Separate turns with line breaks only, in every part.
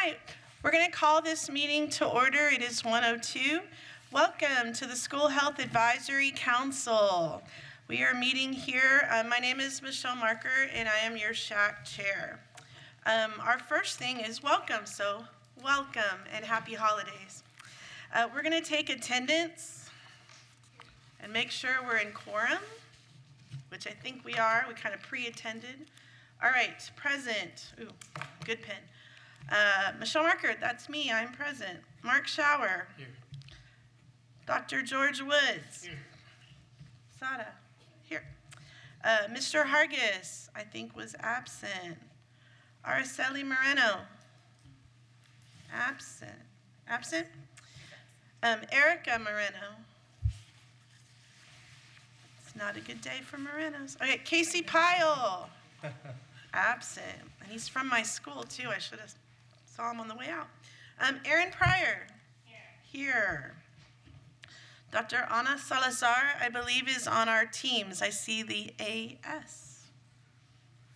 right, we're going to call this meeting to order. It is 1:02. Welcome to the School Health Advisory Council. We are meeting here. My name is Michelle Marker, and I am your SHAC chair. Our first thing is welcome, so welcome and happy holidays. We're going to take attendance and make sure we're in quorum, which I think we are. We kind of pre-attended. All right, present. Ooh, good pen. Michelle Marker, that's me. I'm present. Mark Schauer.
Here.
Dr. George Woods.
Here.
Sada. Here. Mr. Hargis, I think, was absent. Araceli Moreno. Absent. Absent? Erica Moreno. It's not a good day for Morenos. Okay, Casey Pyle. Absent. And he's from my school, too. I should have saw him on the way out. Aaron Pryor. Here. Dr. Ana Salazar, I believe, is on our teams. I see the AS.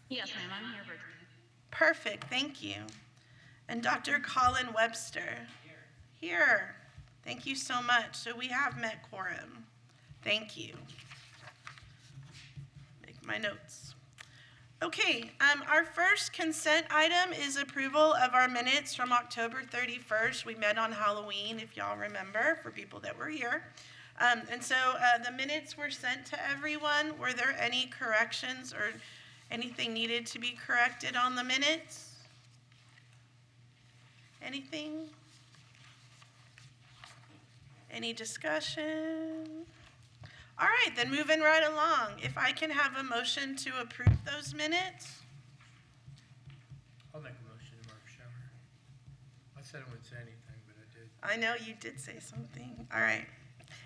Yes, ma'am. I'm here, Virginia.
Perfect. Thank you. And Dr. Colin Webster. Here. Thank you so much. So we have met quorum. Thank you. Make my notes. Okay, our first consent item is approval of our minutes from October 31st. We met on Halloween, if y'all remember, for people that were here. And so the minutes were sent to everyone. Were there any corrections or anything needed to be corrected on the minutes? Anything? Any discussion? All right, then moving right along. If I can have a motion to approve those minutes.
I'll make a motion to Mark Schauer. I said I wouldn't say anything, but I did.
I know you did say something. All right.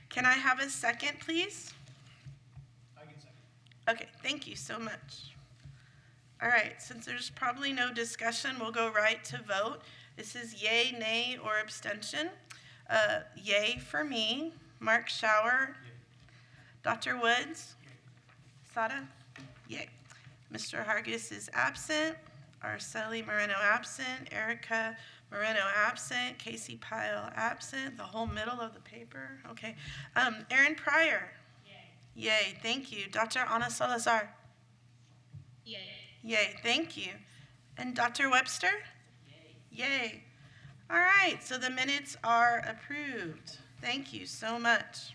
Can I have a second, please?
I can second.
Okay, thank you so much. All right, since there's probably no discussion, we'll go right to vote. This is yay, nay, or abstention. Yay for me. Mark Schauer.
Yay.
Dr. Woods? Sada? Yay. Mr. Hargis is absent. Araceli Moreno absent. Erica Moreno absent. Casey Pyle absent. The whole middle of the paper. Okay. Aaron Pryor? Yay. Yay. Thank you. Dr. Ana Salazar?
Yay.
Yay. Thank you. And Dr. Webster? Yay. Yay. All right. So the minutes are approved. Thank you so much.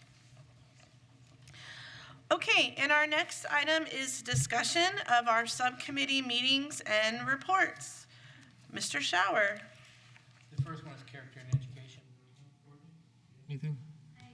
Okay, and our next item is discussion of our subcommittee meetings and reports. Mr. Schauer.
The first one is character and education. Anything?
I do.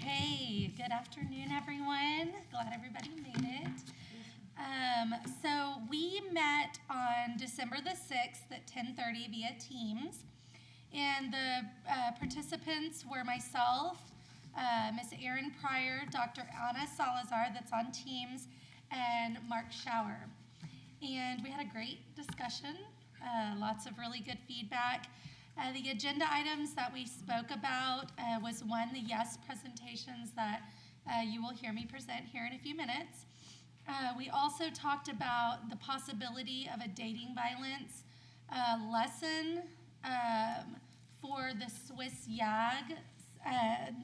Okay, good afternoon, everyone. Glad everybody made it. So we met on December the 6th at 10:30 via Teams, and the participants were myself, Ms. Erin Pryor, Dr. Ana Salazar, that's on Teams, and Mark Schauer. And we had a great discussion, lots of really good feedback. The agenda items that we spoke about was one, the yes presentations that you will hear me present here in a few minutes. We also talked about the possibility of a dating violence lesson for the Swiss YAG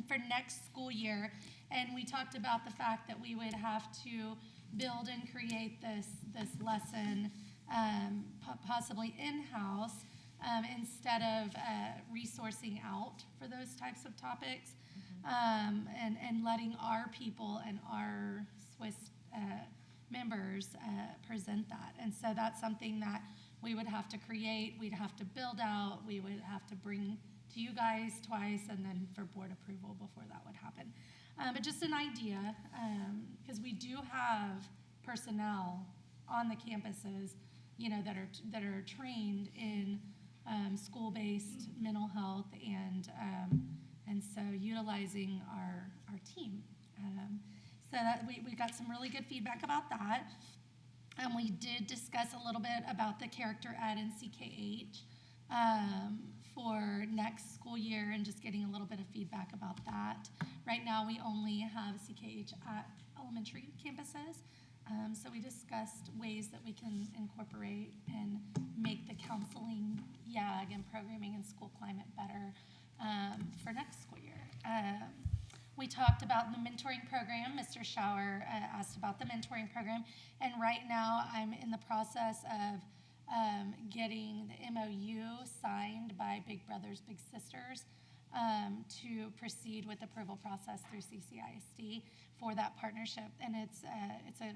for next school year. And we talked about the fact that we would have to build and create this lesson possibly in-house instead of resourcing out for those types of topics, and letting our people and our Swiss members present that. And so that's something that we would have to create, we'd have to build out, we would have to bring to you guys twice, and then for board approval before that would happen. But just an idea, because we do have personnel on the campuses, you know, that are trained in school-based mental health, and so utilizing our team. So that we got some really good feedback about that. And we did discuss a little bit about the character ed and CKH for for next school year and just getting a little bit of feedback about that. Right now, we only have CKH at elementary campuses. So we discussed ways that we can incorporate and make the counseling, YAG, and programming and school climate better for next school year. We talked about the mentoring program. Mr. Schauer asked about the mentoring program. And right now, I'm in the process of getting the MOU signed by Big Brothers Big Sisters to proceed with the approval process through CCISD for that partnership. And it's a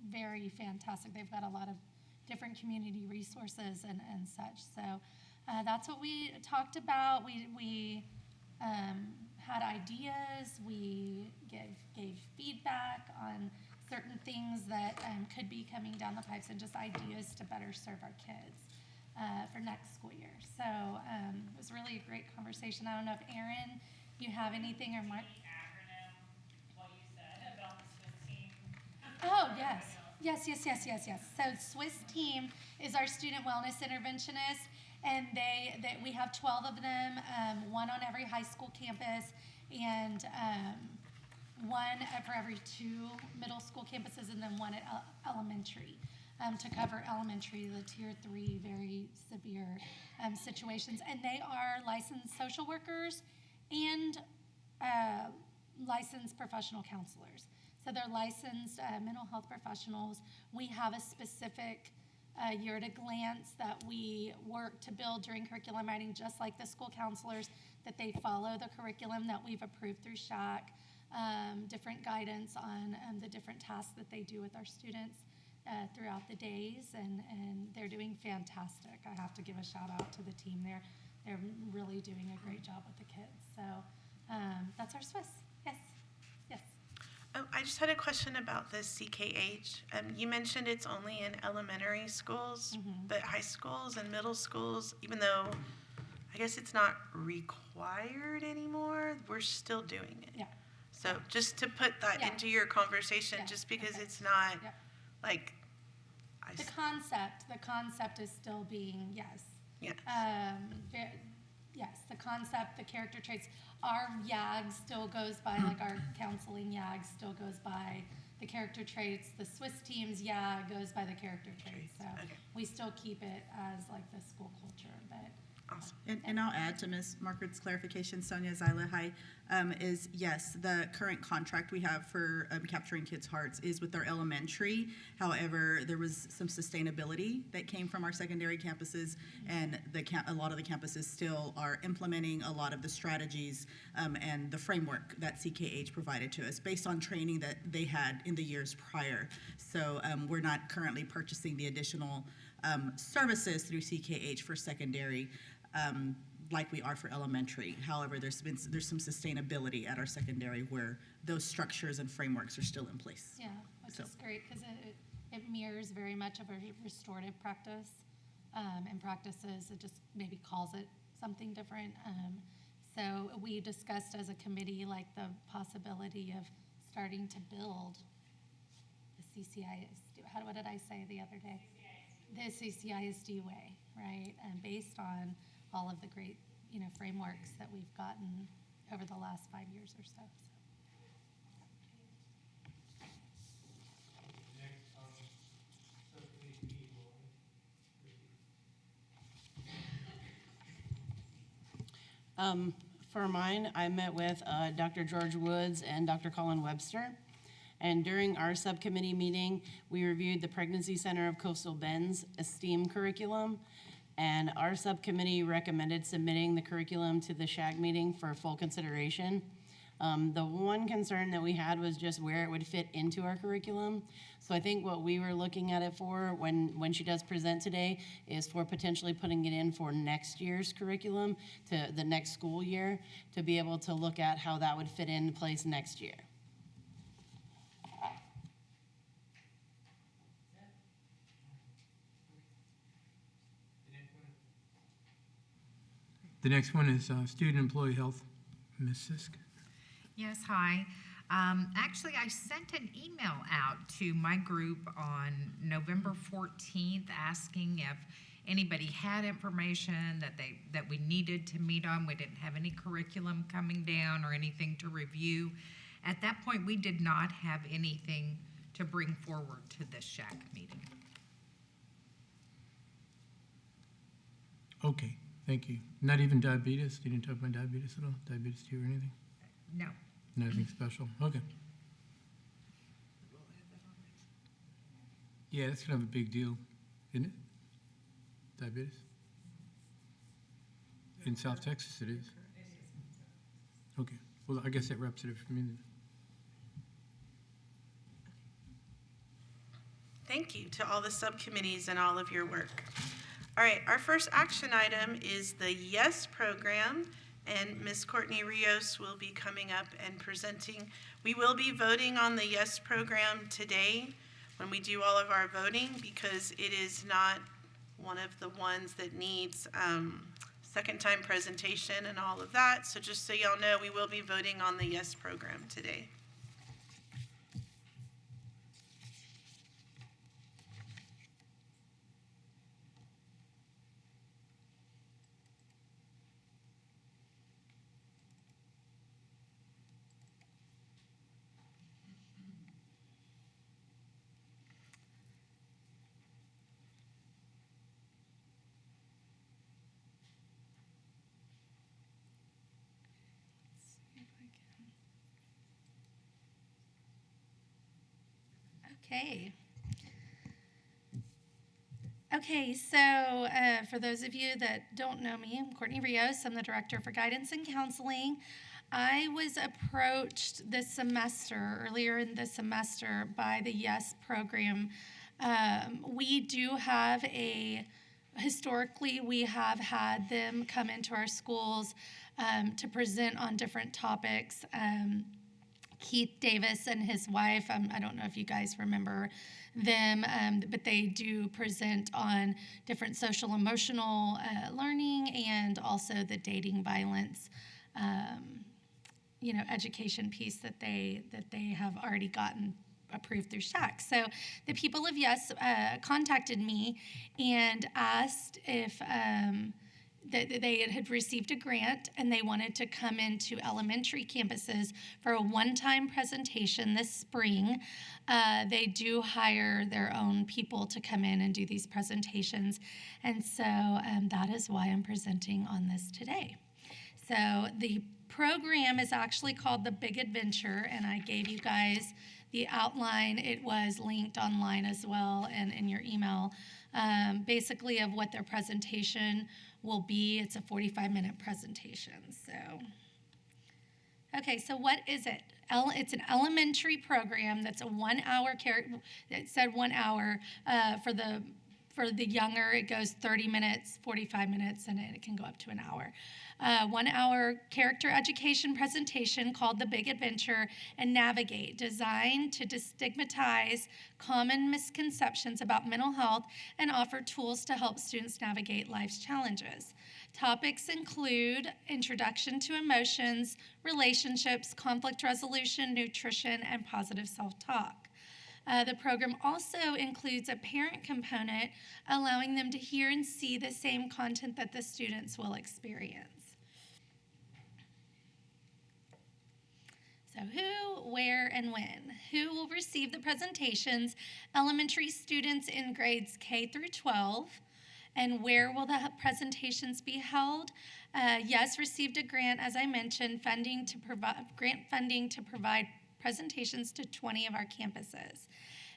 very fantastic. They've got a lot of different community resources and such. So that's what we talked about. We had ideas. We gave feedback on certain things that could be coming down the pipes and just ideas to better serve our kids for next school year. So it was really a great conversation. I don't know if Aaron, you have anything, or Mark?
What you said about the Swiss team.
Oh, yes. Yes. So Swiss team is our student wellness interventionist, and we have 12 of them, one on every high school campus, and one for every 2 middle school campuses, and then one at elementary, to cover elementary, the tier 3 very severe situations. And they are licensed social workers and licensed professional counselors. So they're licensed mental health professionals. We have a specific year at a glance that we work to build during curriculum writing, just like the school counselors, that they follow the curriculum that we've approved through SHAC, different guidance on the different tasks that they do with our students throughout the days, and they're doing fantastic. I have to give a shout out to the team there. They're really doing a great job with the kids. So that's our Swiss. Yes.
I just had a question about the CKH. You mentioned it's only in elementary schools, but high schools and middle schools, even though I guess it's not required anymore, we're still doing it.
Yeah.
So just to put that
Yeah.
into your conversation,
Yeah.
just because
Okay.
it's not
Yeah.
like,
The concept is still being, yes.
yeah.
Yes, the concept, the character traits. Our YAG still goes by, like our counseling YAG still goes by the character traits. The Swiss team's YAG goes by the character traits. So
Okay.
we still keep it as like the school culture, but
Awesome.
And I'll add to Ms. Margaret's clarification, Sonia Zyla, hi, is yes, the current contract we have for capturing kids' hearts is with our elementary. However, there was some sustainability that came from our secondary campuses, and a lot of the campuses still are implementing a lot of the strategies and the framework that CKH provided to us based on training that they had in the years prior. So we're not currently purchasing the additional services through CKH for secondary like we are for elementary. However, there's some sustainability at our secondary where those structures and frameworks are still in place.
yeah, which
So-
is great because it mirrors very much of a restorative practice and practices. It just maybe calls it something different. So we discussed as a committee like the possibility of starting to build the CCISD. What did I say the other day? The CCISD way, right? And based on all of the great, frameworks that we've gotten over the last 5 years or so.
Next, subcommittee meeting will
For mine, I met with Dr. George Woods and Dr. Colin Webster. And during our subcommittee meeting, we reviewed the Pregnancy Center of Coastal Bend's STEAM curriculum. And our subcommittee recommended submitting the curriculum to the SHAC meeting for full consideration. The one concern that we had was just where it would fit into our curriculum. So I think what we were looking at it for when she does present today is for potentially putting it in for next year's curriculum, to the next school year, to be able to look at how that would fit into place next year.
The next one is student employee health. Ms. Sisk.
Yes, hi. Actually, I sent an email out to my group on November 14th asking if anybody had information that we needed to meet on. We didn't have any curriculum coming down or anything to review. At that point, we did not have anything to bring forward to this SHAC meeting.
Okay, thank you. Not even diabetes? You didn't talk about diabetes at all? Diabetes 2 or anything?
No.
Nothing special? Okay. Yeah, that's kind of a big deal, isn't it? Diabetes? In South Texas it is. Okay, well, I guess that wraps it up for me then.
Thank you to all the subcommittees and all of your work. All right, our first action item is the YES program, and Ms. Courtney Rios will be coming up and presenting. We will be voting on the YES program today when we do all of our voting, because it is not one of the ones that needs second time presentation and all of that. So just so y'all know, we will be voting on the YES program today.
Okay. Okay, so for those of you that don't know me, I'm Courtney Rios. I'm the Director for Guidance and Counseling. I was approached this semester, earlier in this semester, by the YES program. We do have historically, we have had them come into our schools to present on different topics. Keith Davis and his wife, I don't know if you guys remember them, but they do present on different social emotional learning and also the dating violence education piece that they have already gotten approved through SHAC. So the people of YES contacted me and asked if that they had received a grant and they wanted to come into elementary campuses for a one-time presentation this spring. They do hire their own people to come in and do these presentations. And so that is why I'm presenting on this today. So the program is actually called The Big Adventure, and I gave you guys the outline. It was linked online as well and in your email, basically of what their presentation will be. It's a 45-minute presentation. Okay, so what is it? It's an elementary program that's a 1 hour, it said 1 hour. For the younger, it goes 30 minutes, 45 minutes, and it can go up to an hour. 1 hour character education presentation called The Big Adventure and Navigate, designed to destigmatize common misconceptions about mental health and offer tools to help students navigate life's challenges. Topics include introduction to emotions, relationships, conflict resolution, nutrition, and positive self-talk. The program also includes a parent component, allowing them to hear and see the same content that the students will experience. So who, where, and when? Who will receive the presentations? Elementary students in grades K through 12. And where will the presentations be held? YES received a grant, as I mentioned, grant funding to provide presentations to 20 of our campuses.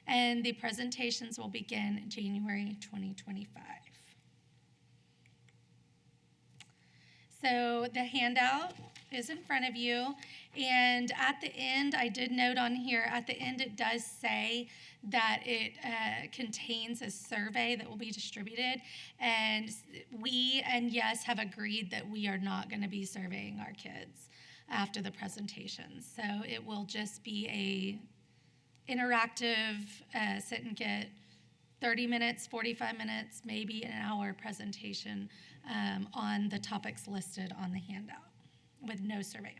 And the presentations will begin January 2025. So the handout is in front of you. And at the end, I did note on here, at the end it does say that it contains a survey that will be distributed. And we and YES have agreed that we are not going to be surveying our kids after the presentation. So it will just be a interactive sit and get 30 minutes, 45 minutes, maybe an hour presentation on the topics listed on the handout with no survey.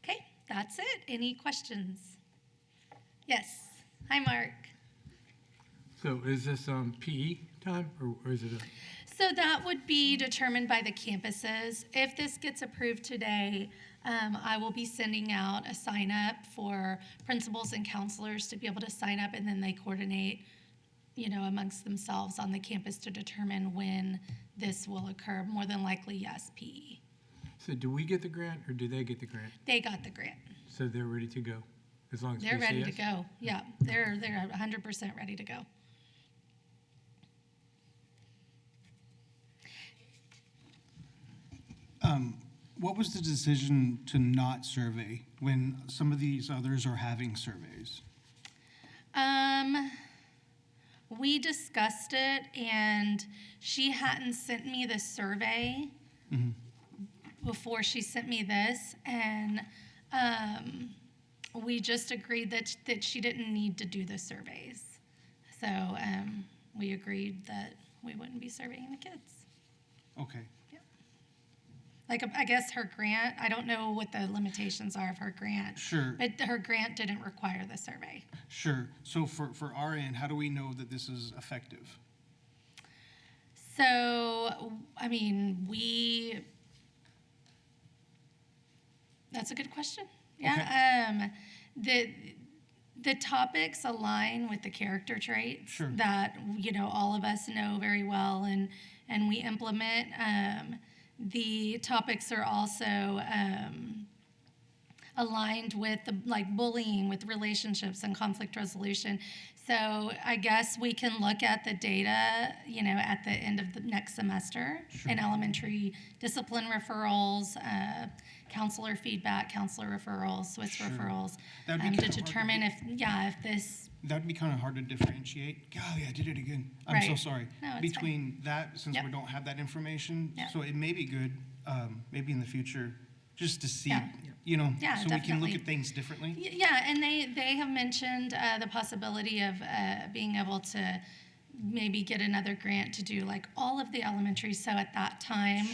Okay, that's it. Any questions? Yes. Hi, Mark.
So is this PE time, or is it a?
So that would be determined by the campuses. If this gets approved today, I will be sending out a sign up for principals and counselors to be able to sign up, and then they coordinate, amongst themselves on the campus to determine when this will occur. More than likely, yes, PE.
So do we get the grant, or do they get the grant?
They got the grant.
So they're ready to go, as long as we say
They're ready to
yes?
go. Yeah, they're 100% ready to go.
What was the decision to not survey when some of these others are having surveys?
We discussed it, and she hadn't sent me the survey before she sent me this, and we just agreed that she didn't need to do the surveys. So we agreed that we wouldn't be surveying the kids.
Okay.
Like, I guess her grant, I don't know what the limitations are of her grant.
Sure.
But her grant didn't require the survey.
Sure. So for our end, how do we know that this is effective?
So, I mean, that's a good question. Yeah. The topics align with the character traits
Sure.
that, all of us know very well and we implement. The topics are also aligned with bullying, with relationships and conflict resolution. So I guess we can look at the data, at the end of the next semester in elementary discipline referrals, counselor feedback, counselor referrals, Swiss referrals,
That'd be
to
kinda hard to
determine
do.
if this.
That would be kind of hard to differentiate. Golly, I did it again. I'm so
Right.
sorry.
No, it's
Between that, since
Yep.
we don't have that information,
Yep.
so it may be good, maybe in the future, just to see,
Yeah. Yeah,
so we can look
definitely.
at things differently.
Yeah, and they have mentioned the possibility of being able to maybe get another grant to do all of the elementary. So at that time,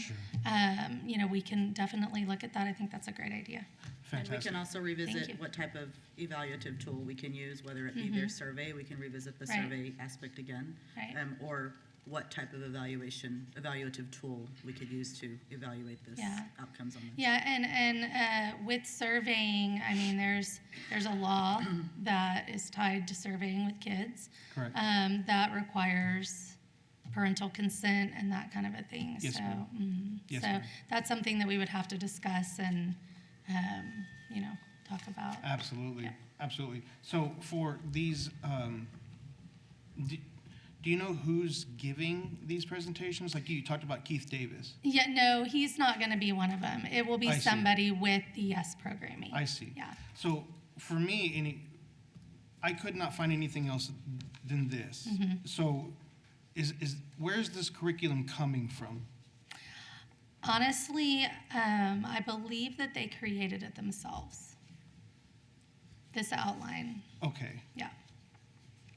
we can definitely look at that. I think that's a great idea.
And we
Fantastic.
can also
Thank
revisit
you.
what type of evaluative tool we can use, whether it be their survey, we can revisit the
Right.
survey aspect again.
Right.
Or what type of evaluative tool we could use to evaluate this
Yeah.
outcomes on this.
Yeah, and with surveying, I mean, there's a law that is tied to surveying with kids.
Correct.
That requires parental consent and that kind of a thing.
Yes,
So,
ma'am. Yes,
so
ma'am.
that's something that we would have to discuss and, talk about.
Absolutely,
Yeah.
absolutely. So for these, do you know who's giving these presentations? Like you talked about Keith Davis.
Yeah, no, he's not going to be one of them. It will be
I see.
somebody with the YES programming.
I see.
Yeah.
So for me, I could not find anything else than this.
Mm-hmm.
So where's this curriculum coming from?
Honestly, I believe that they created it themselves. This outline,
Okay,
yeah.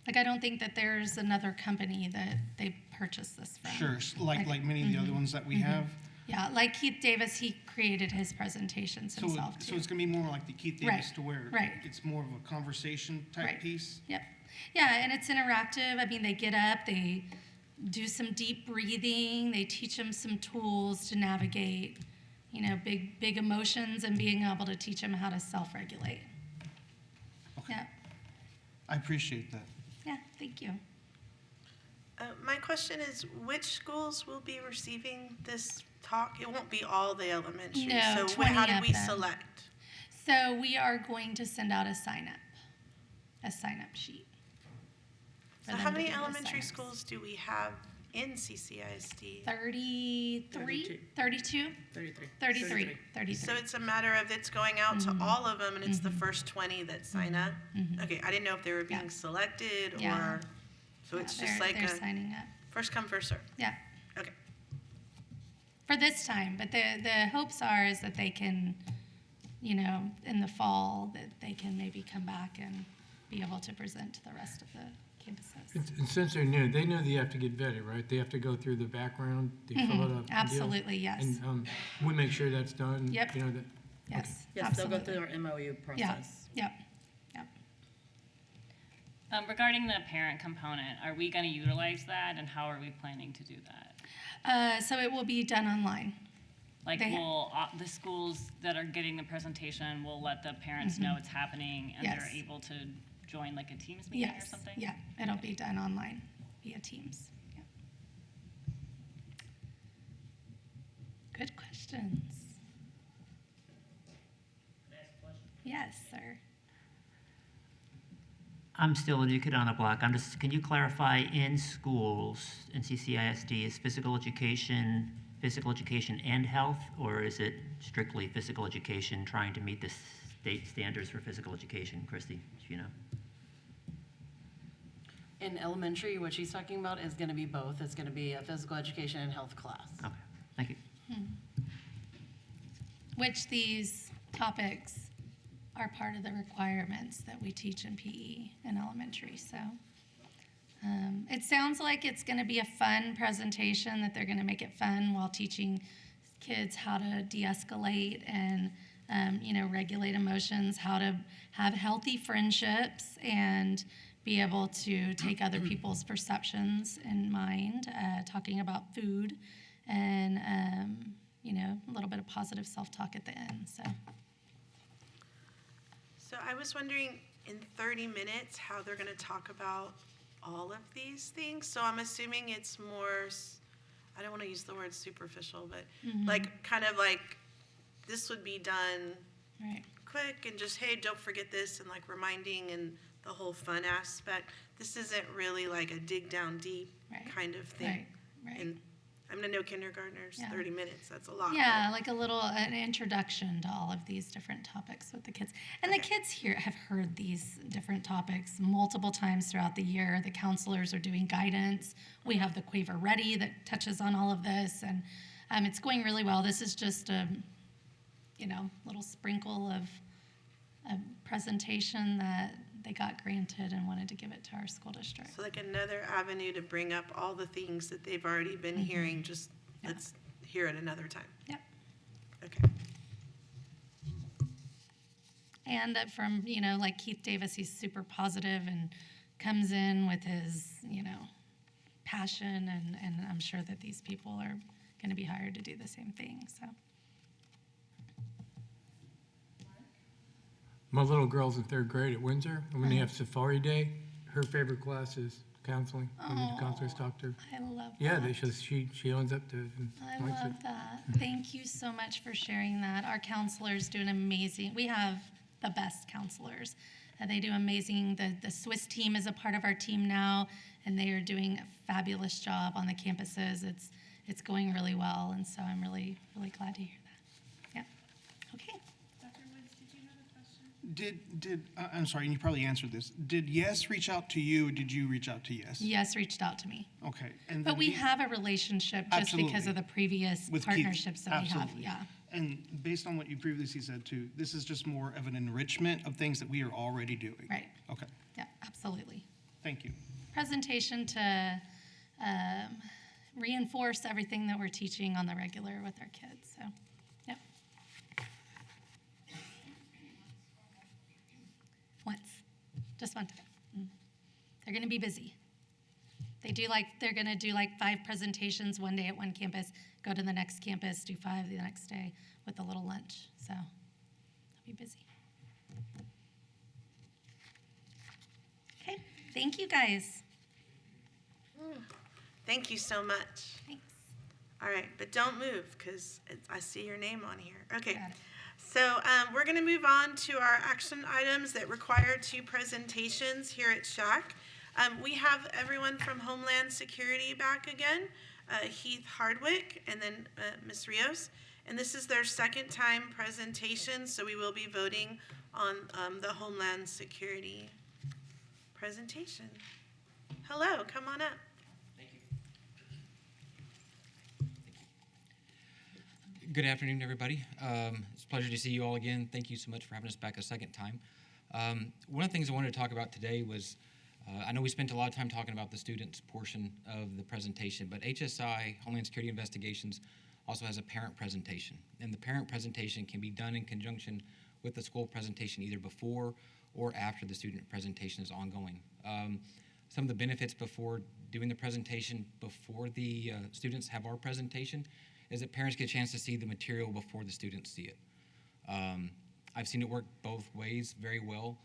I don't think that there's another company that they purchased this from.
sure. Like many of the other ones that we have.
Yeah, like Keith Davis, he created his presentations
So,
himself
so
too.
it's gonna be more like the Keith
Right,
Davis to where
right.
it's more of a conversation type
Right.
piece.
Yep. Yeah, and it's interactive. I mean, they get up, they do some deep breathing, they teach them some tools to navigate, big emotions and being able to teach them how to self-regulate.
Okay.
Yeah,
I appreciate that.
yeah, thank you.
My question is, which schools will be receiving this talk? It won't be all the elementary.
No,
So
20
how do
of
we
them.
select?
So we are going to send out a sign-up sheet.
So
for
how
them to
many
do the
elementary
sign-ups.
schools do we have in CCISD?
33,
32.
32,
33.
33.
So it's a matter of it's going out to all of them, and it's the first 20 that sign up? Okay, I didn't know if they were being
Yeah.
selected,
Yeah.
or, so it's just like
they're
a
signing up.
first come, first serve.
Yeah.
Okay.
For this time, but the hopes are is that they can, in the fall, that they can maybe come back and be able to present to the rest of the campuses.
And since they're new, they know they have to get vetted, right? They have to go through the background, they fill it up. and deal.
Absolutely, yes.
And we make sure that's done.
Yep.
That.
Yes,
Yes, they'll go
absolutely.
through our MOU
Yeah,
process.
yep, yep.
Regarding the parent component, are we going to utilize that, and how are we planning to do that?
So it will be done online.
Like,
They-
will the schools that are getting the presentation will let the parents know it's happening, and
Yes.
they're able to join like a Teams meeting or
Yes,
something?
yeah, it'll be done online via Teams. Yeah. Good questions. Yes, sir.
I'm still a new kid on the block. Can you clarify in schools, in CCISD, is physical education and health, or is it strictly physical education trying to meet the state standards for physical education? Christy, do you know?
In elementary, what she's talking about is gonna be both. It's gonna be a physical education and health class.
Okay, thank you.
Which these topics are part of the requirements that we teach in PE in elementary, so. It sounds like it's gonna be a fun presentation, that they're gonna make it fun while teaching kids how to de-escalate and, regulate emotions, how to have healthy friendships and be able to take other people's perceptions in mind, talking about food and, a little bit of positive self-talk at the end, so.
So I was wondering in 30 minutes how they're going to talk about all of these things. So I'm assuming it's more, I don't want to use the word superficial, but like kind of like this would be done
Right.
quick and just, hey, don't forget this, and like reminding and the whole fun aspect. This isn't really like a dig down deep
Right.
kind of thing.
Right.
And I mean, I know kindergartners,
Yeah.
30 minutes, that's a lot.
Yeah, like an introduction to all of these different topics with the kids. And the kids here have heard these different topics multiple times throughout the year. The counselors are doing guidance. We have the Quaver Ready that touches on all of this, and it's going really well. This is just a, little sprinkle of a presentation that they got granted and wanted to give it to our school district.
So like another avenue to bring up all the things that they've already been hearing, just let's hear it another time.
Yep.
Okay.
And from, like Keith Davis, he's super positive and comes in with his, passion, and I'm sure that these people are going to be hired to do the same thing, so.
My little girl's in third grade at Windsor, and when they have Safari Day, her favorite class is counseling. When the counselors talk to her.
I love
Yeah,
that.
she owns up to it and
I
likes it.
love that. Thank you so much for sharing that. Our counselors do an amazing, we have the best counselors. They do amazing. The Swiss team is a part of our team now, and they are doing a fabulous job on the campuses. It's going really well, and so I'm really, really glad to hear that. Yeah. Okay.
Dr. Woods, did you have a question?
I'm sorry, and you probably answered this. Did Yes reach out to you, or did you reach out to Yes?
Yes, reached out to me.
Okay. And
But
then
we
we-
have a relationship just because of the previous
With Keith,
partnerships that we have.
absolutely.
Yeah.
And based on what you previously said too, this is just more of an enrichment of things that we are already doing.
Right.
Okay,
Yeah, absolutely.
thank you.
Presentation to reinforce everything that we're teaching on the regular with our kids. So, yep. Once, just one time. They're going to be busy. They're going to do like 5 presentations one day at one campus, go to the next campus, do 5 the next day with a little lunch. So they'll be busy. Okay, thank you guys.
Thank you so much.
Thanks.
All right, but don't move because I see your name on here. Okay.
Got it.
So we're going to move on to our action items that require 2 presentations here at SHAC. We have everyone from Homeland Security back again, Heath Hardwick and then Ms. Rios. And this is their second time presentation, so we will be voting on the Homeland Security presentation. Hello, come on up.
Good afternoon, everybody. It's a pleasure to see you all again. Thank you so much for having us back a second time. One of the things I wanted to talk about today was, I know we spent a lot of time talking about the students portion of the presentation, but HSI, Homeland Security Investigations, also has a parent presentation. And the parent presentation can be done in conjunction with the school presentation either before or after the student presentation is ongoing. Some of the benefits before doing the presentation, before the students have our presentation, is that parents get a chance to see the material before the students see it. I've seen it work both ways very well.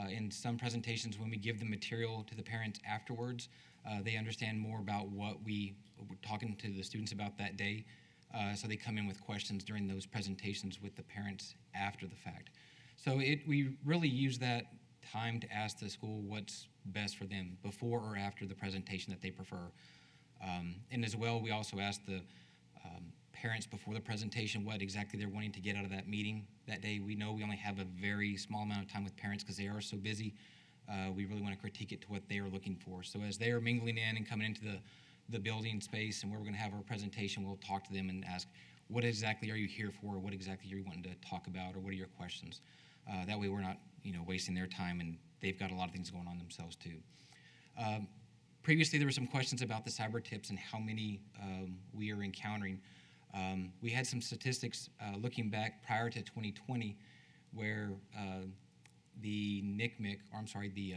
In some presentations, when we give the material to the parents afterwards, they understand more about what we're talking to the students about that day. So they come in with questions during those presentations with the parents after the fact. So we really use that time to ask the school what's best for them before or after the presentation that they prefer. And as well, we also ask the parents before the presentation what exactly they're wanting to get out of that meeting that day. We know we only have a very small amount of time with parents because they are so busy. We really want to critique it to what they are looking for. So as they are mingling in and coming into the building space and where we're going to have our presentation, we'll talk to them and ask, what exactly are you here for? What exactly are you wanting to talk about? Or what are your questions? That way we're not, wasting their time, and they've got a lot of things going on themselves too. Previously, there were some questions about the cyber tips and how many we are encountering. We had some statistics looking back prior to 2020 where the NCMEC, or I'm sorry, the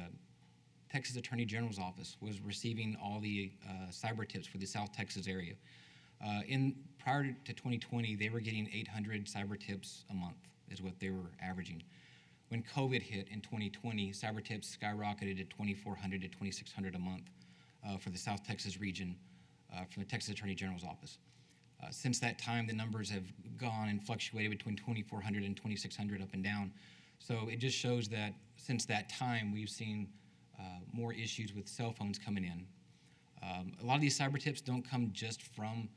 Texas Attorney General's Office was receiving all the cyber tips for the South Texas area. Prior to 2020, they were getting 800 cyber tips a month is what they were averaging. When COVID hit in 2020, cyber tips skyrocketed to 2,400 to 2,600 a month for the South Texas region from the Texas Attorney General's Office. Since that time, the numbers have gone and fluctuated between 2,400 and 2,600 up and down. So it just shows that since that time, we've seen more issues with cell phones coming in. A lot of these cyber tips don't come just from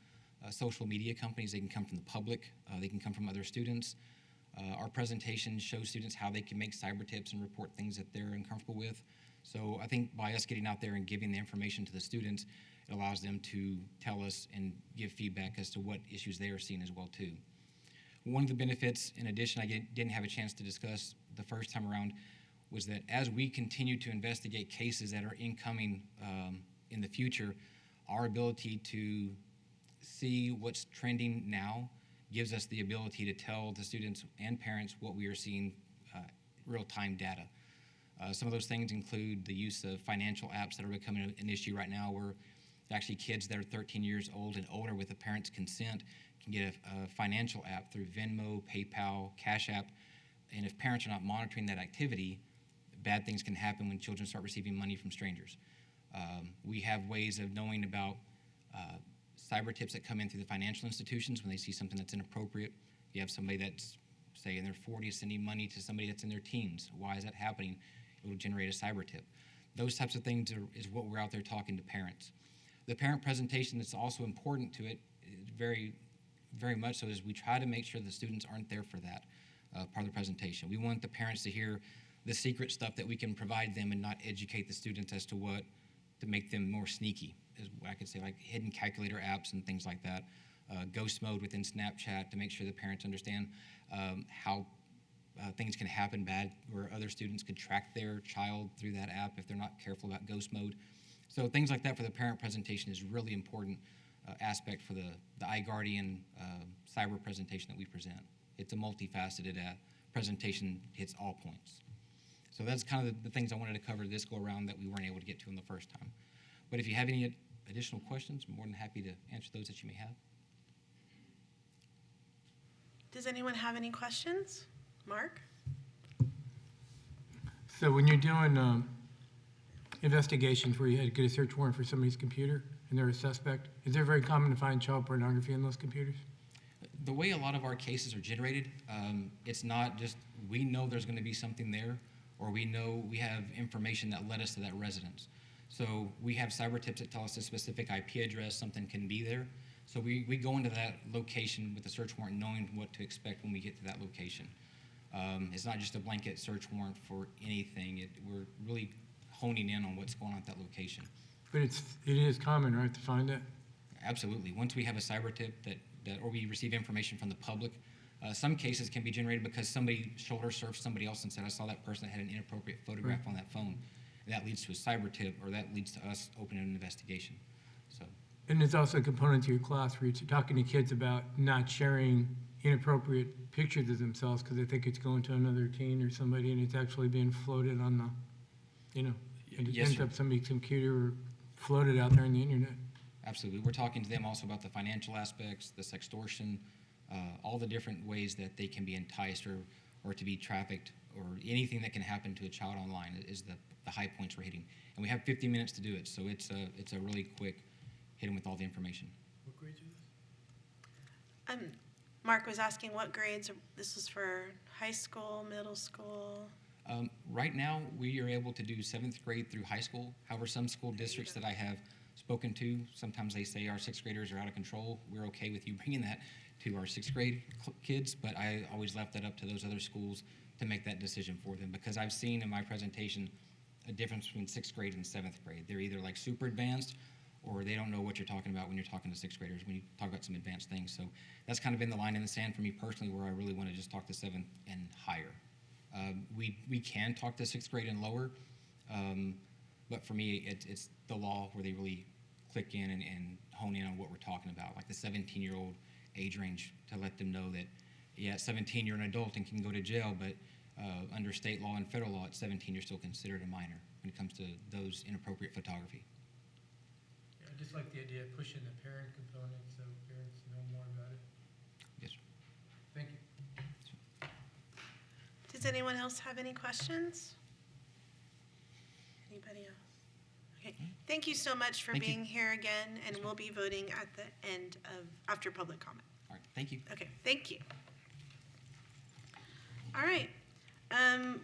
social media companies. They can come from the public. They can come from other students. Our presentation shows students how they can make cyber tips and report things that they're uncomfortable with. So I think by us getting out there and giving the information to the students, it allows them to tell us and give feedback as to what issues they are seeing as well too. One of the benefits, in addition, I didn't have a chance to discuss the first time around, was that as we continue to investigate cases that are incoming in the future, our ability to see what's trending now gives us the ability to tell the students and parents what we are seeing real-time data. Some of those things include the use of financial apps that are becoming an issue right now, where actually kids that are 13 years old and older with a parent's consent can get a financial app through Venmo, PayPal, Cash App, and if parents are not monitoring that activity, bad things can happen when children start receiving money from strangers. We have ways of knowing about cyber tips that come in through the financial institutions when they see something that's inappropriate. You have somebody that's, say, in their 40s sending money to somebody that's in their teens. Why is that happening? It will generate a cyber tip. Those types of things is what we're out there talking to parents. The parent presentation that's also important to it, very, very much so, is we try to make sure the students aren't there for that part of the presentation. We want the parents to hear the secret stuff that we can provide them and not educate the students as to what to make them more sneaky, is what I could say, like hidden calculator apps and things like that. Ghost mode within Snapchat to make sure the parents understand how things can happen bad, where other students could track their child through that app if they're not careful about ghost mode. So things like that for the parent presentation is really important aspect for the iGuardian cyber presentation that we present. It's a multifaceted presentation, hits all points. So that's kind of the things I wanted to cover this go around that we weren't able to get to in the first time. But if you have any additional questions, I'm more than happy to answer those that you may have.
Does anyone have any questions? Mark?
So when you're doing investigations where you had to get a search warrant for somebody's computer and they're a suspect, is it very common to find child pornography on those computers?
The way a lot of our cases are generated, it's not just we know there's going to be something there, or we know we have information that led us to that residence. So we have cyber tips that tell us a specific IP address, something can be there. So we go into that location with a search warrant knowing what to expect when we get to that location. It's not just a blanket search warrant for anything. We're really honing in on what's going on at that location.
But it is common, right, to find that?
Absolutely. Once we have a cyber tip or we receive information from the public, some cases can be generated because somebody shoulder surfed somebody else and said, I saw that person that had an inappropriate photograph on that phone. And that leads to a cyber tip, or that leads to us opening an investigation. So.
And there's also a component to your class where you're talking to kids about not sharing inappropriate pictures of themselves because they think it's going to another teen or somebody, and it's actually being floated on the, and it
Yes,
ends
sir.
up somebody's computer or floated out there on the internet.
Absolutely. We're talking to them also about the financial aspects, the sextortion, all the different ways that they can be enticed or to be trafficked, or anything that can happen to a child online is the high points we're hitting. And we have 50 minutes to do it, so it's a really quick hit them with all the information.
What grades are this?
Mark was asking what grades, this was for high school, middle school?
Right now, we are able to do 7th grade through high school. However, some school districts that I have spoken to, sometimes they say our 6th graders are out of control. We're okay with you bringing that to our 6th grade kids, but I always left that up to those other schools to make that decision for them, because I've seen in my presentation a difference between 6th grade and 7th grade. They're either like super advanced, or they don't know what you're talking about when you're talking to 6th graders, when you talk about some advanced things. So that's kind of been the line in the sand for me personally, where I really want to just talk to 7th and higher. We can talk to 6th grade and lower, but for me, it's the law where they really click in and hone in on what we're talking about, like the 17-year-old age range, to let them know that, yeah, at 17 you're an adult and can go to jail, but under state law and federal law at 17 you're still considered a minor when it comes to those inappropriate photography.
I just like the idea of pushing the parent component so parents know more about it.
Yes, sir.
Thank you.
Does anyone else have any questions? Anybody else? Okay, thank you so much for
Thank you.
being here again, and we'll be voting at the end of, after public comment.
All right, thank you.
Okay, thank you. All right,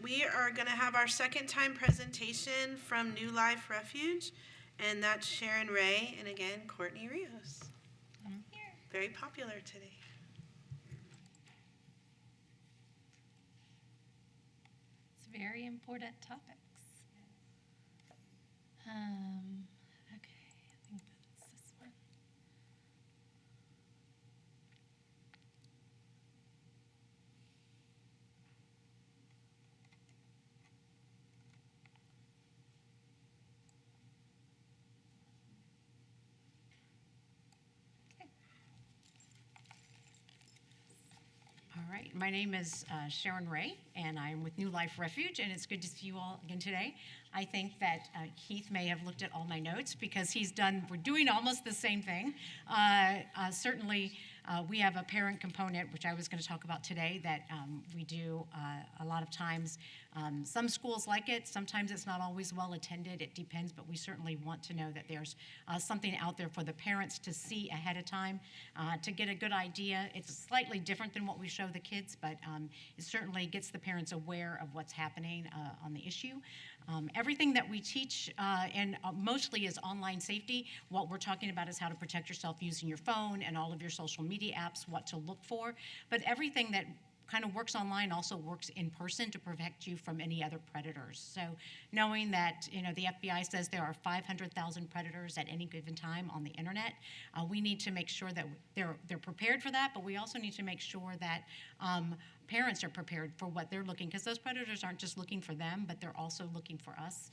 we are gonna have our second time presentation from New Life Refuge, and that's Sharon Ray, and again, Courtney Rios.
I'm here.
Very popular today.
It's very important topics. Okay, I think that's this one.
All right, my name is Sharon Ray, and I'm with New Life Refuge, and it's good to see you all again today. I think that Keith may have looked at all my notes because we're doing almost the same thing. Certainly, we have a parent component, which I was going to talk about today, that we do a lot of times. Some schools like it, sometimes it's not always well attended, it depends, but we certainly want to know that there's something out there for the parents to see ahead of time, to get a good idea. It's slightly different than what we show the kids, but it certainly gets the parents aware of what's happening on the issue. Everything that we teach, and mostly is online safety. What we're talking about is how to protect yourself using your phone and all of your social media apps, what to look for. But everything that kind of works online also works in person to protect you from any other predators. So knowing that, the FBI says there are 500,000 predators at any given time on the internet, we need to make sure that they're prepared for that, but we also need to make sure that parents are prepared for what they're looking, because those predators aren't just looking for them, but they're also looking for us.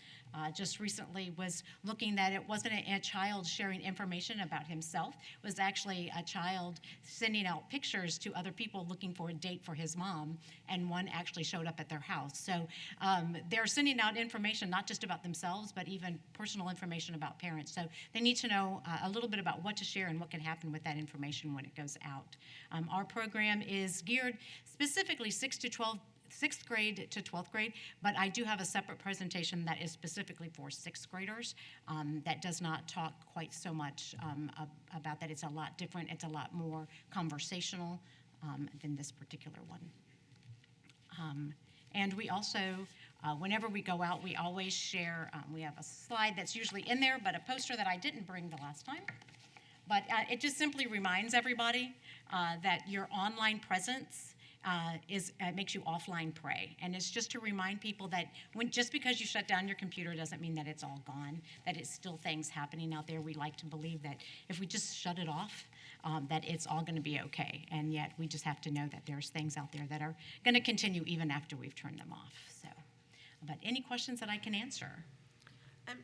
Just recently was looking that it wasn't a child sharing information about himself, it was actually a child sending out pictures to other people looking for a date for his mom, and one actually showed up at their house. So they're sending out information not just about themselves, but even personal information about parents. So they need to know a little bit about what to share and what can happen with that information when it goes out. Our program is geared specifically 6th grade to 12th grade, but I do have a separate presentation that is specifically for 6th graders that does not talk quite so much about that. It's a lot different. It's a lot more conversational than this particular one. And we also, whenever we go out, we always share, we have a slide that's usually in there, but a poster that I didn't bring the last time. But it just simply reminds everybody that your online presence makes you offline prey. And it's just to remind people that just because you shut down your computer doesn't mean that it's all gone, that it's still things happening out there. We like to believe that if we just shut it off, that it's all going to be okay. And yet we just have to know that there's things out there that are going to continue even after we've turned them off. So, but any questions that I can answer?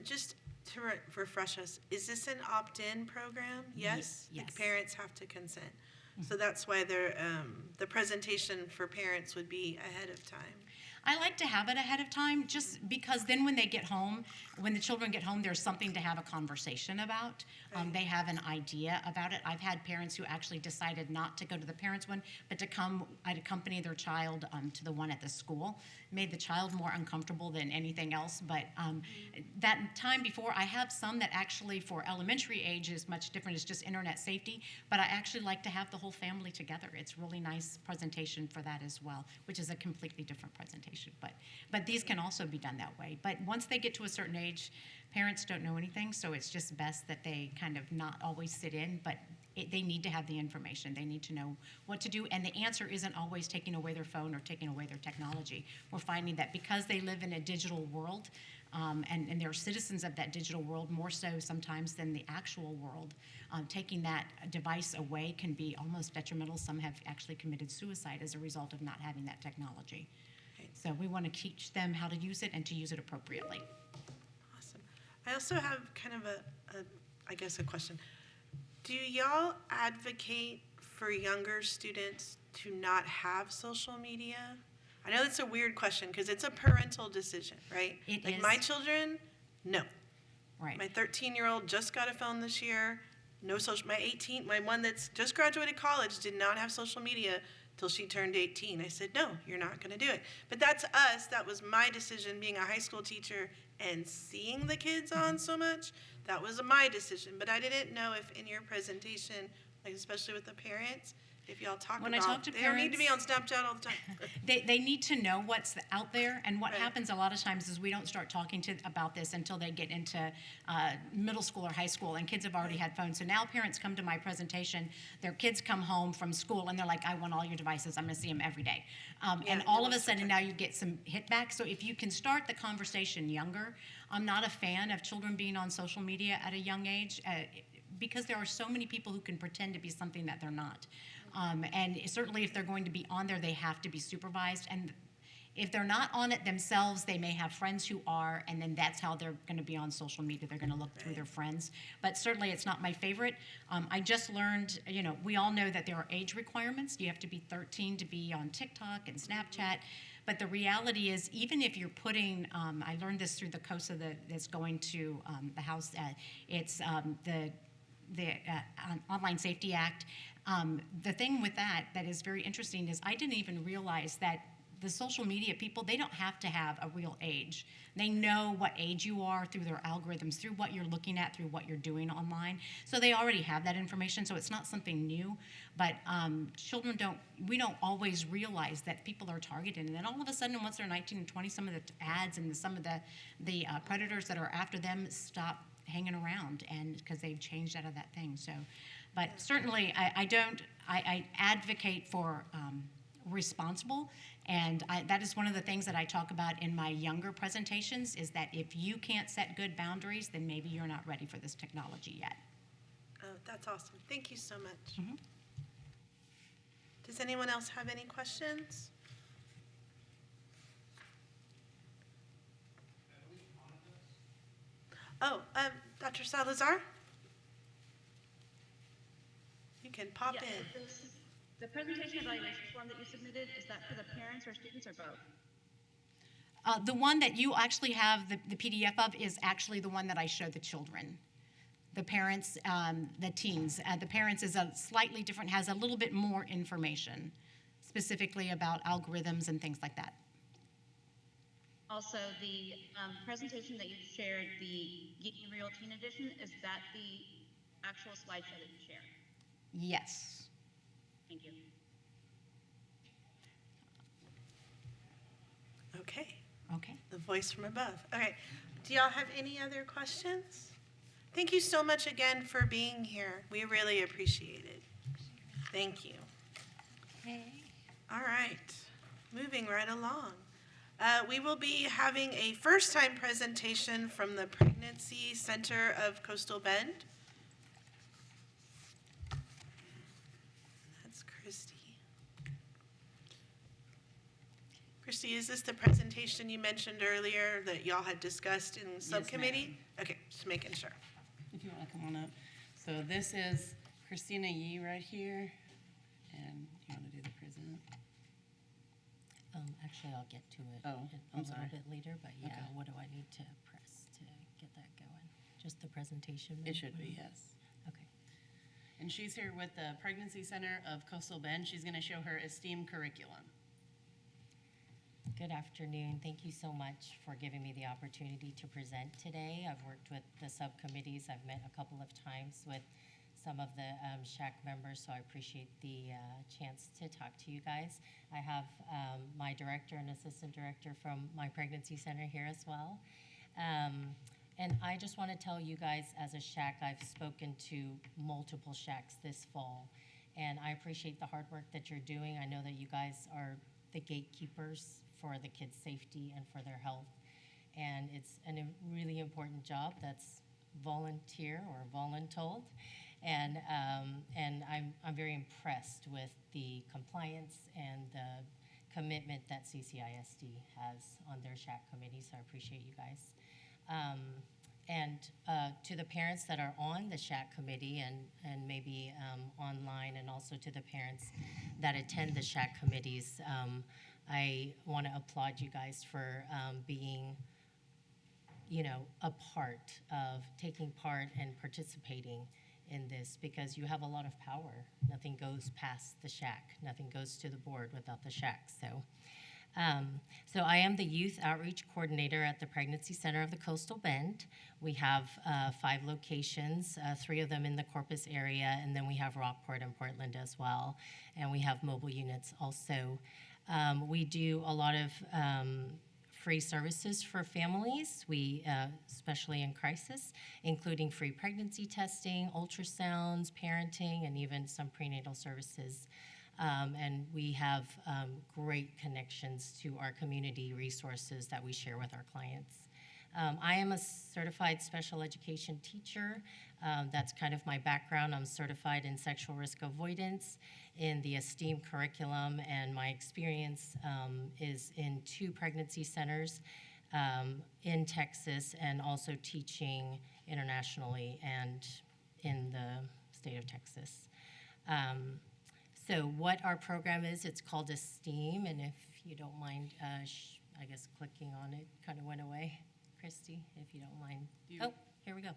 Just to refresh us, is this an opt-in program? Yes?
Yes.
The parents have to consent. So that's why the presentation for parents would be ahead of time.
I like to have it ahead of time, just because then when they get home, when the children get home, there's something to have a conversation about. They have an idea about it. I've had parents who actually decided not to go to the parents' one, but to come, I'd accompany their child to the one at the school. Made the child more uncomfortable than anything else, but that time before, I have some that actually for elementary age is much different. It's just internet safety, but I actually like to have the whole family together. It's really nice presentation for that as well, which is a completely different presentation. But these can also be done that way. But once they get to a certain age, parents don't know anything, so it's just best that they kind of not always sit in, but they need to have the information. They need to know what to do, and the answer isn't always taking away their phone or taking away their technology. We're finding that because they live in a digital world, and they're citizens of that digital world more so sometimes than the actual world, taking that device away can be almost detrimental. Some have actually committed suicide as a result of not having that technology. So we want to teach them how to use it and to use it appropriately.
Awesome. I also have kind of a question. Do y'all advocate for younger students to not have social media? I know that's a weird question because it's a parental decision, right?
It
like
is.
my children, no.
Right.
My 13-year-old just got a phone this year. No social. My one that's just graduated college did not have social media till she turned 18. I said, no, you're not going to do it. But that's us. That was my decision being a high school teacher and seeing the kids on so much. That was my decision. But I didn't know if in your presentation, like especially with the parents, if y'all talk
When I
about
talk to
they don't need to be on
parents-
Snapchat all the time.
They need to know what's out there, and what
Right.
happens a lot of times is we don't start talking about this until they get into middle school or high school, and kids have already had phones. So now parents come to my presentation, their kids come home from school, and they're like, I want all your devices, I'm gonna see them every day. And all of a sudden now you get some hit back. So if you can start the conversation younger, I'm not a fan of children being on social media at a young age, because there are so many people who can pretend to be something that they're not. And certainly if they're going to be on there, they have to be supervised. And if they're not on it themselves, they may have friends who are, and then that's how they're going to be on social media. They're going to look through their friends. But certainly it's not my favorite. I just learned, we all know that there are age requirements. You have to be 13 to be on TikTok and Snapchat. But the reality is, even if you're putting, I learned this through the COSA that's going to the House, it's the Online Safety Act. The thing with that is very interesting is I didn't even realize that the social media people, they don't have to have a real age. They know what age you are through their algorithms, through what you're looking at, through what you're doing online. So they already have that information, so it's not something new. But we don't always realize that people are targeted. And then all of a sudden, once they're 19 and 20, some of the ads and some of the predators that are after them stop hanging around, and because they've changed out of that thing. So, but certainly I advocate for responsible, and that is one of the things that I talk about in my younger presentations, is that if you can't set good boundaries, then maybe you're not ready for this technology yet.
Oh, that's awesome. Thank you so much.
Mm-hmm.
Does anyone else have any questions? Oh, Dr. Salazar? You can pop in.
The presentation evaluation form that you submitted, is that for the parents or students or both?
The one that you actually have the PDF of is actually the one that I show the children. The parents, the teens. The parents is a slightly different, has a little bit more information, specifically about algorithms and things like that.
Also, the presentation that you shared, the Geeky Real Teen Edition, is that the actual slideshow that you shared?
Yes.
Thank you.
Okay.
Okay.
The voice from above. All right. Do y'all have any other questions? Thank you so much again for being here. We really appreciate it. Thank you. All right. Moving right along. We will be having a first-time presentation from the Pregnancy Center of Coastal Bend. That's Christy. Christy, is this the presentation you mentioned earlier that y'all had discussed in subcommittee? Okay, just making sure.
If you want to come on up. So this is Christina Yee right here. And you want to do the present?
Actually, I'll get to it
Oh,
a
I'm
little
sorry.
bit later, but yeah,
Okay.
what do I need to press to get that going? Just the presentation?
It should be, yes.
Okay.
And she's here with the Pregnancy Center of Coastal Bend. She's going to show her STEAM curriculum.
Good afternoon. Thank you so much for giving me the opportunity to present today. I've worked with the subcommittees. I've met a couple of times with some of the SHAC members, so I appreciate the chance to talk to you guys. I have my director and assistant director from my pregnancy center here as well. And I just want to tell you guys, as a SHAC, I've spoken to multiple SHACs this fall, and I appreciate the hard work that you're doing. I know that you guys are the gatekeepers for the kids' safety and for their health, and it's a really important job that's volunteer or voluntold, and I'm very impressed with the compliance and the commitment that CCISD has on their SHAC committee, so I appreciate you guys. And to the parents that are on the SHAC committee and maybe online, and also to the parents that attend the SHAC committees, I want to applaud you guys for being, a part of taking part and participating in this, because you have a lot of power. Nothing goes past the SHAC. Nothing goes to the board without the SHAC. So I am the Youth Outreach Coordinator at the Pregnancy Center of the Coastal Bend. We have 5 locations, 3 of them in the Corpus area, and then we have Rockport and Portland as well, and we have mobile units also. We do a lot of free services for families, especially in crisis, including free pregnancy testing, ultrasounds, parenting, and even some prenatal services. And we have great connections to our community resources that we share with our clients. I am a certified special education teacher. That's kind of my background. I'm certified in sexual risk avoidance in the STEAM curriculum, and my experience is in 2 pregnancy centers in Texas, and also teaching internationally and in the state of Texas. So what our program is, it's called STEAM, and if you don't mind, I guess clicking on it kind of went away. Christy, if you don't mind. Oh, here we go.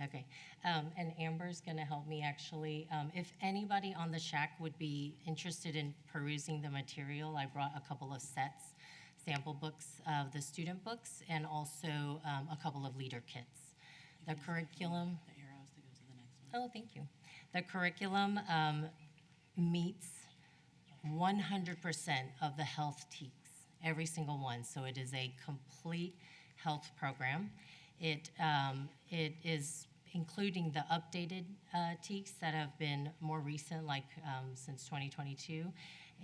Okay. And Amber's going to help me actually. If anybody on the SHAC would be interested in perusing the material, I brought a couple of sets, sample books of the student books, and also a couple of leader kits. The curriculum.
The arrows to go to the next one.
Oh, thank you. The curriculum meets 100% of the health TEKs, every single one. So it is a complete health program. It is including the updated TEKs that have been more recent, like since 2022,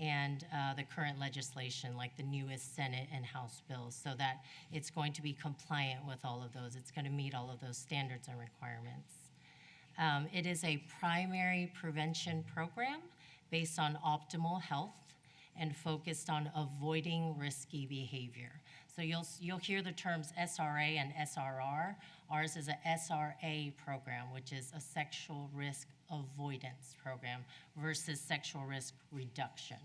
and the current legislation, like the newest Senate and House bills, so that it's going to be compliant with all of those. It's going to meet all of those standards and requirements. It is a primary prevention program based on optimal health and focused on avoiding risky behavior. So you'll hear the terms SRA and SRR. Ours is a SRA program, which is a sexual risk avoidance program versus sexual risk reduction,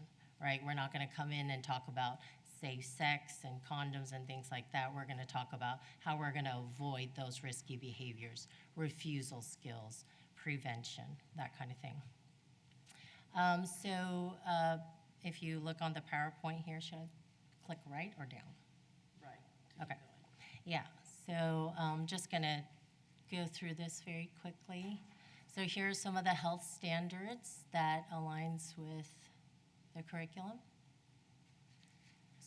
right? We're not going to come in and talk about safe sex and condoms and things like that. We're going to talk about how we're going to avoid those risky behaviors, refusal skills, prevention, that kind of thing. If you look on the PowerPoint here, should I click right or down?
Right.
Okay. Yeah, so I'm just going to go through this very quickly. So here are some of the health standards that aligns with the curriculum.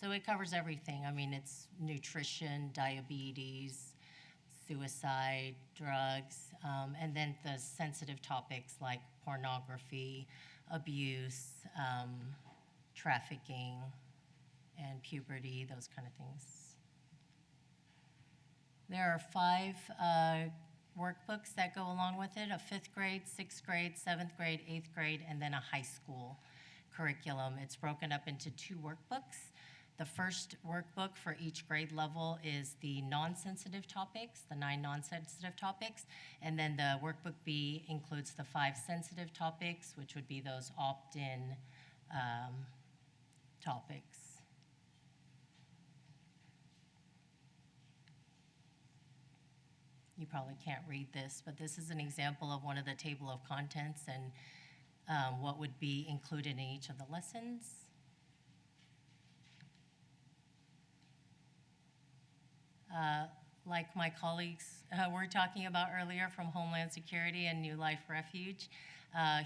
So it covers everything. I mean, it's nutrition, diabetes, suicide, drugs, and then the sensitive topics like pornography, abuse, trafficking, and puberty, those kind of things. There are 5 workbooks that go along with it, a 5th grade, 6th grade, 7th grade, 8th grade, and then a high school curriculum. It's broken up into 2 workbooks.
The first workbook for each grade level is the non-sensitive topics, the 9 non-sensitive topics, and then the workbook B includes the 5 sensitive topics, which would be those opt-in topics. You probably can't read this, but this is an example of one of the table of contents and what would be included in each of the lessons. Like my colleagues were talking about earlier from Homeland Security and New Life Refuge,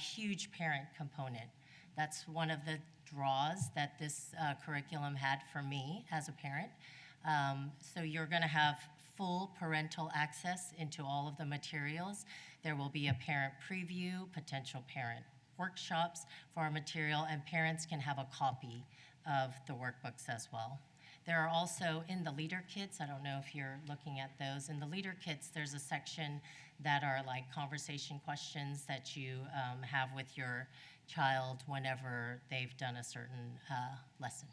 huge parent component. That's one of the draws that this curriculum had for me as a parent. So you're going to have full parental access into all of the materials. There will be a parent preview, potential parent workshops for our material, and parents can have a copy of the workbooks as well. There are also, in the leader kits, I don't know if you're looking at those, in the leader kits there's a section that are like conversation questions that you have with your child whenever they've done a certain lesson.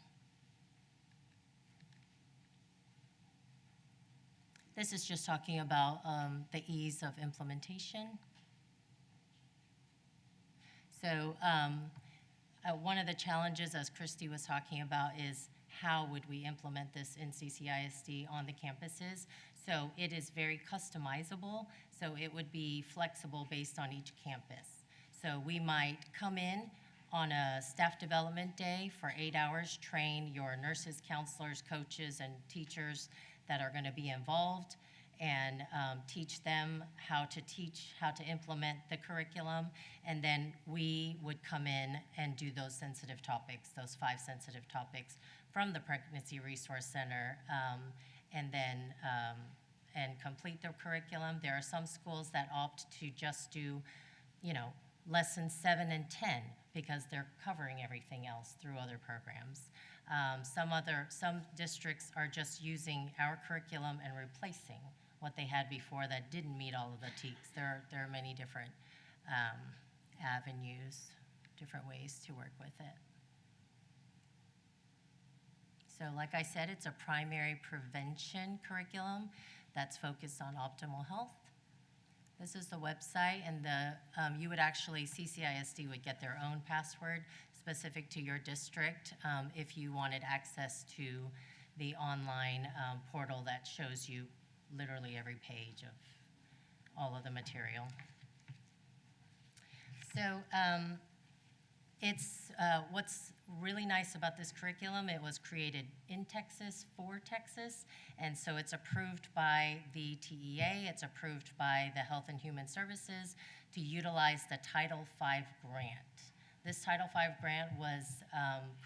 This is just talking about the ease of implementation. So one of the challenges, as Christy was talking about, is how would we implement this in CCISD on the campuses? So it is very customizable, so it would be flexible based on each campus. So we might come in on a staff development day for 8 hours, train your nurses, counselors, coaches, and teachers that are going to be involved, and teach them how to implement the curriculum, and then we would come in and do those sensitive topics, those 5 sensitive topics from the Pregnancy Resource Center, and then and complete their curriculum. There are some schools that opt to just do, lessons 7 and 10 because they're covering everything else through other programs. Some districts are just using our curriculum and replacing what they had before that didn't meet all of the TEKS. There are many different avenues, different ways to work with it. So like I said, it's a primary prevention curriculum that's focused on optimal health. This is the website, and you would actually, CCISD would get their own password specific to your district if you wanted access to the online portal that shows you literally every page of all of the material. So what's really nice about this curriculum, it was created in Texas for Texas, and so it's approved by the TEA, it's approved by the Health and Human Services to utilize the Title V grant. This Title V grant was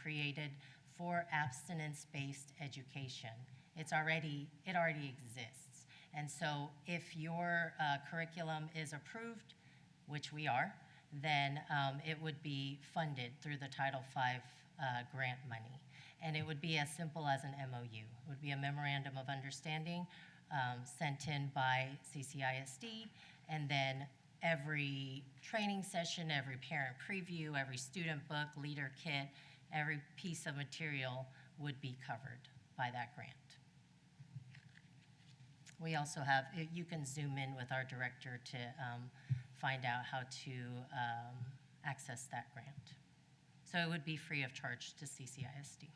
created for abstinence-based education. It already exists. And so if your curriculum is approved, which we are, then it would be funded through the Title V grant money. And it would be as simple as an MOU. It would be a memorandum of understanding sent in by CCISD, and then every training session, every parent preview, every student book, leader kit, every piece of material would be covered by that grant. We also have, you can zoom in with our director to find out how to access that grant. So it would be free of charge to CCISD.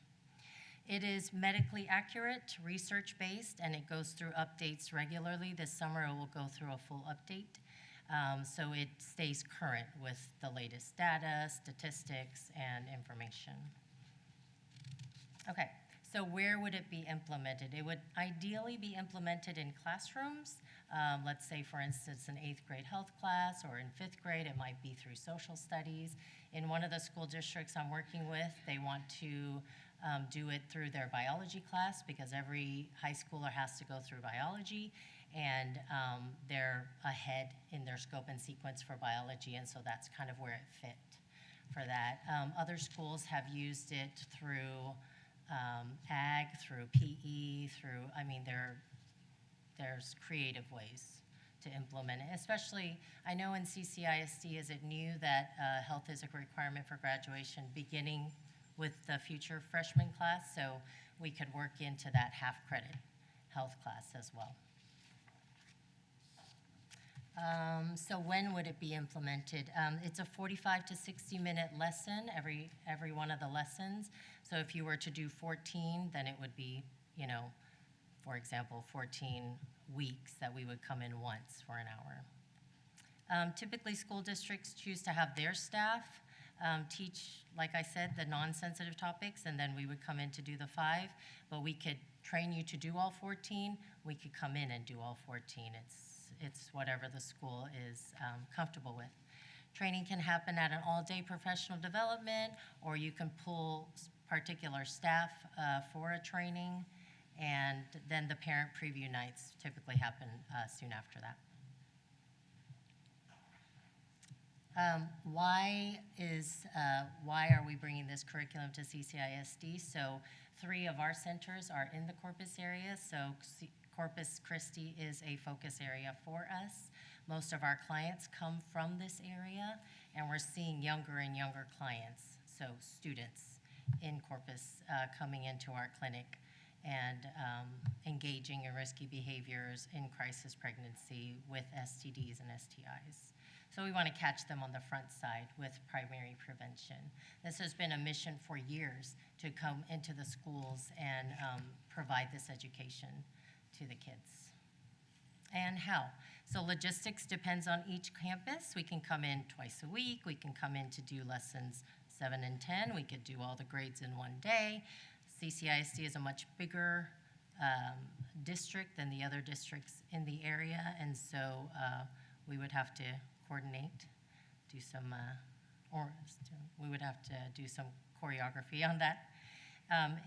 It is medically accurate, research-based, and it goes through updates regularly. This summer it will go through a full update. So it stays current with the latest data, statistics, and information. Okay, so where would it be implemented? It would ideally be implemented in classrooms. Let's say, for instance, an 8th grade health class, or in 5th grade, it might be through social studies. In one of the school districts I'm working with, they want to do it through their biology class because every high schooler has to go through biology, and they're ahead in their scope and sequence for biology, and so that's kind of where it fit for that. Other schools have used it through ag, through PE, there's creative ways to implement it. Especially, I know in CCISD, is it new that health is a requirement for graduation beginning with the future freshman class, so we could work into that half-credit health class as well. So when would it be implemented? It's a 45 to 60-minute lesson, every one of the lessons. So if you were to do 14, then it would be, you know, for example, 14 weeks that we would come in once for an hour. Typically, school districts choose to have their staff teach, like I said, the non-sensitive topics, and then we would come in to do the 5, but we could train you to do all 14. We could come in and do all 14. It's whatever the school is comfortable with. Training can happen at an all-day professional development, or you can pull particular staff for a training, and then the parent preview nights typically happen soon after that. Why are we bringing this curriculum to CCISD? So 3 of our centers are in the Corpus area, so Corpus Christi is a focus area for us. Most of our clients come from this area, and we're seeing younger and younger clients, so students in Corpus coming into our clinic and engaging in risky behaviors in crisis pregnancy with STDs and STIs. So we want to catch them on the front side with primary prevention. This has been a mission for years to come into the schools and provide this education to the kids. And how? So logistics depends on each campus. We can come in twice a week. We can come in to do lessons 7 and 10. We could do all the grades in one day. CCISD is a much bigger district than the other districts in the area, and so we would have to coordinate, do some, we would have to do some choreography on that.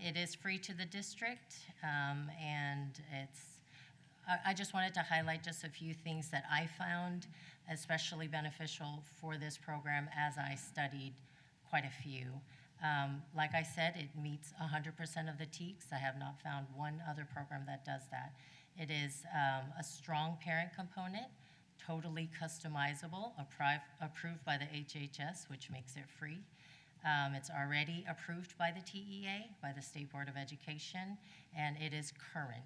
It is free to the district, and I just wanted to highlight just a few things that I found especially beneficial for this program as I studied quite a few. Like I said, it meets 100% of the TEKS. I have not found one other program that does that. It is a strong parent component, totally customizable, approved by the HHS, which makes it free. It's already approved by the TEA, by the State Board of Education, and it is current.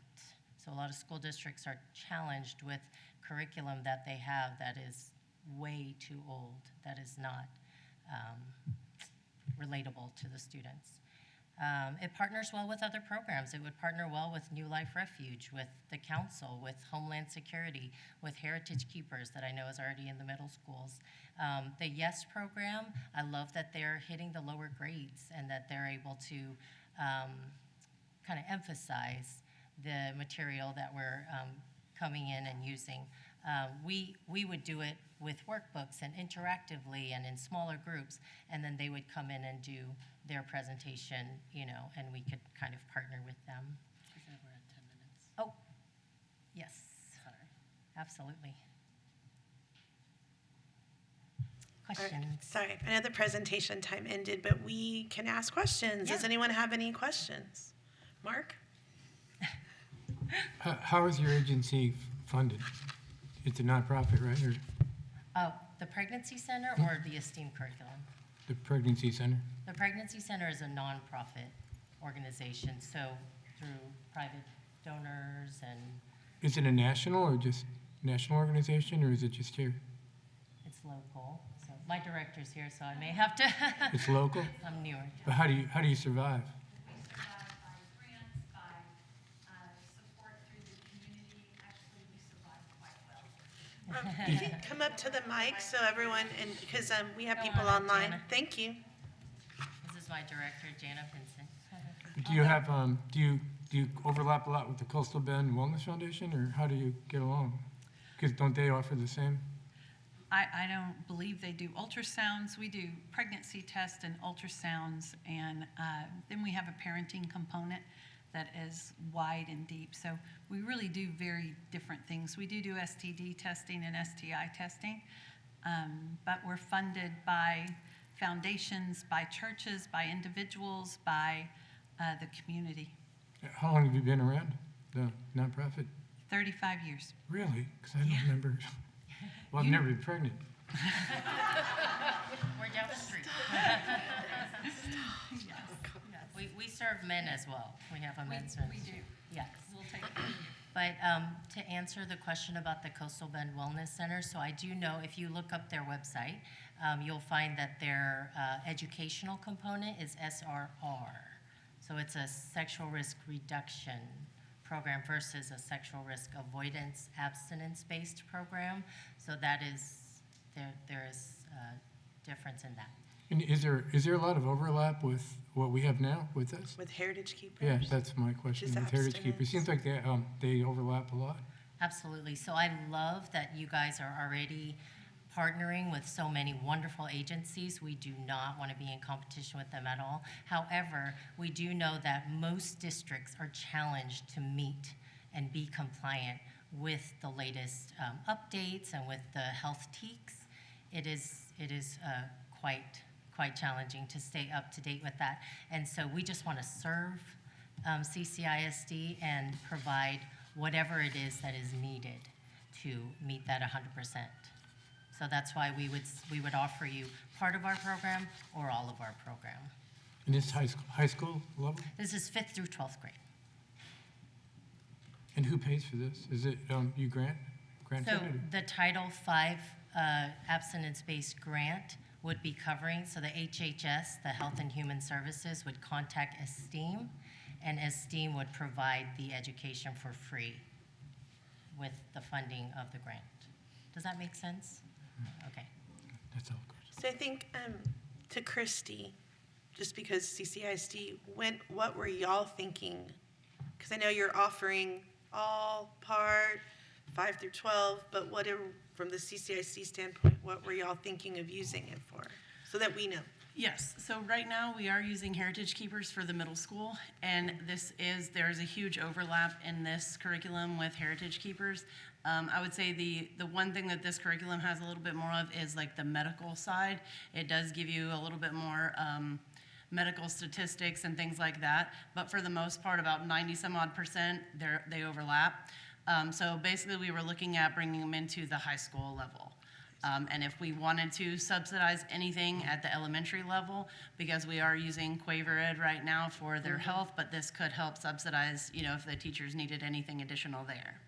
So a lot of school districts are challenged with curriculum that they have that is way too old, that is not relatable to the students. It partners well with other programs. It would partner well with New Life Refuge, with the council, with Homeland Security, with Heritage Keepers that I know is already in the middle schools. The YES program, I love that they're hitting the lower grades and that they're able to kind of emphasize the material that we're coming in and using. We would do it with workbooks and interactively and in smaller groups, and then they would come in and do their presentation, you know, and we could kind of partner with them.
She said we're at 10 minutes.
Oh, yes. Sorry. Absolutely. Questions?
Sorry, I know the presentation time ended, but we can ask questions.
Yeah.
Does anyone have any questions? Mark?
How is your agency funded? It's a nonprofit, right? Or
Oh, the Pregnancy Center or the STEAM curriculum?
the Pregnancy Center?
The Pregnancy Center is a nonprofit organization, so through private donors and
Is it a national or just national organization, or is it just here?
it's local. So my director's here, so I may have to.
It's local?
I'm newer.
But how do you survive?
We survive by grants, by support through the community. Actually, we survive quite well.
You can come up to the mic so everyone, and because we have
Go
people
on up,
online.
Jana.
Thank you.
This is my director, Jana Pinson.
Do you have do you overlap a lot with the Coastal Bend Wellness Foundation, or how do you get along? Because don't they offer the same?
I don't believe they do ultrasounds. We do pregnancy tests and ultrasounds, and then we have a parenting component that is wide and deep. So we really do very different things. We do STD testing and STI testing, but we're funded by foundations, by churches, by individuals, by the community.
How long have you been around, the nonprofit?
35 years.
Really? Because I don't remember. Well, I've never been pregnant.
We're down the street.
Yes.
serve men as well. We have a men's
We do.
Yes.
We'll take care of you.
But to answer the question about the Coastal Bend Wellness Center, so I do know if you look up their website, you'll find that their educational component is SRR. So it's a sexual risk reduction program versus a sexual risk avoidance abstinence-based program. So that is, there is a difference in that.
And is there a lot of overlap with what we have now with this?
With Heritage Keepers?
Yeah, that's my question.
Just
With Heritage Keepers, seems like they overlap a lot.
Absolutely. So I love that you guys are already partnering with so many wonderful agencies. We do not want to be in competition with them at all. However, we do know that most districts are challenged to meet and be compliant with the latest updates and with the health teaks. It is quite challenging to stay up to date with that. And so we just want to serve CCISD and provide whatever it is that is needed to meet that 100%. So that's why we would offer you part of our program or all of our program.
And this high school level?
This is 5th through 12th grade.
And who pays for this? Is it you grant
So
funded?
the Title V abstinence-based grant would be covering, so the HHS, the Health and Human Services, would contact Esteem, and Esteem would provide the education for free with the funding of the grant. Does that make sense? Okay.
That's all good.
So I think to Christy, just because CCISD, what were y'all thinking? Because I know you're offering all, part, 5 through 12, but from the CCISD standpoint, what were y'all thinking of using it for? So that we know.
Yes, so right now we are using Heritage Keepers for the middle school, and there's a huge overlap in this curriculum with Heritage Keepers. I would say the one thing that this curriculum has a little bit more of is like the medical side. It does give you a little bit more medical statistics and things like that, but for the most part, about 90-some-odd%, they overlap. So basically, we were looking at bringing them into the high school level. And if we wanted to subsidize anything at the elementary level, because we are using Quaver Ed right now for their health, but this could help subsidize, if the teachers needed anything additional there.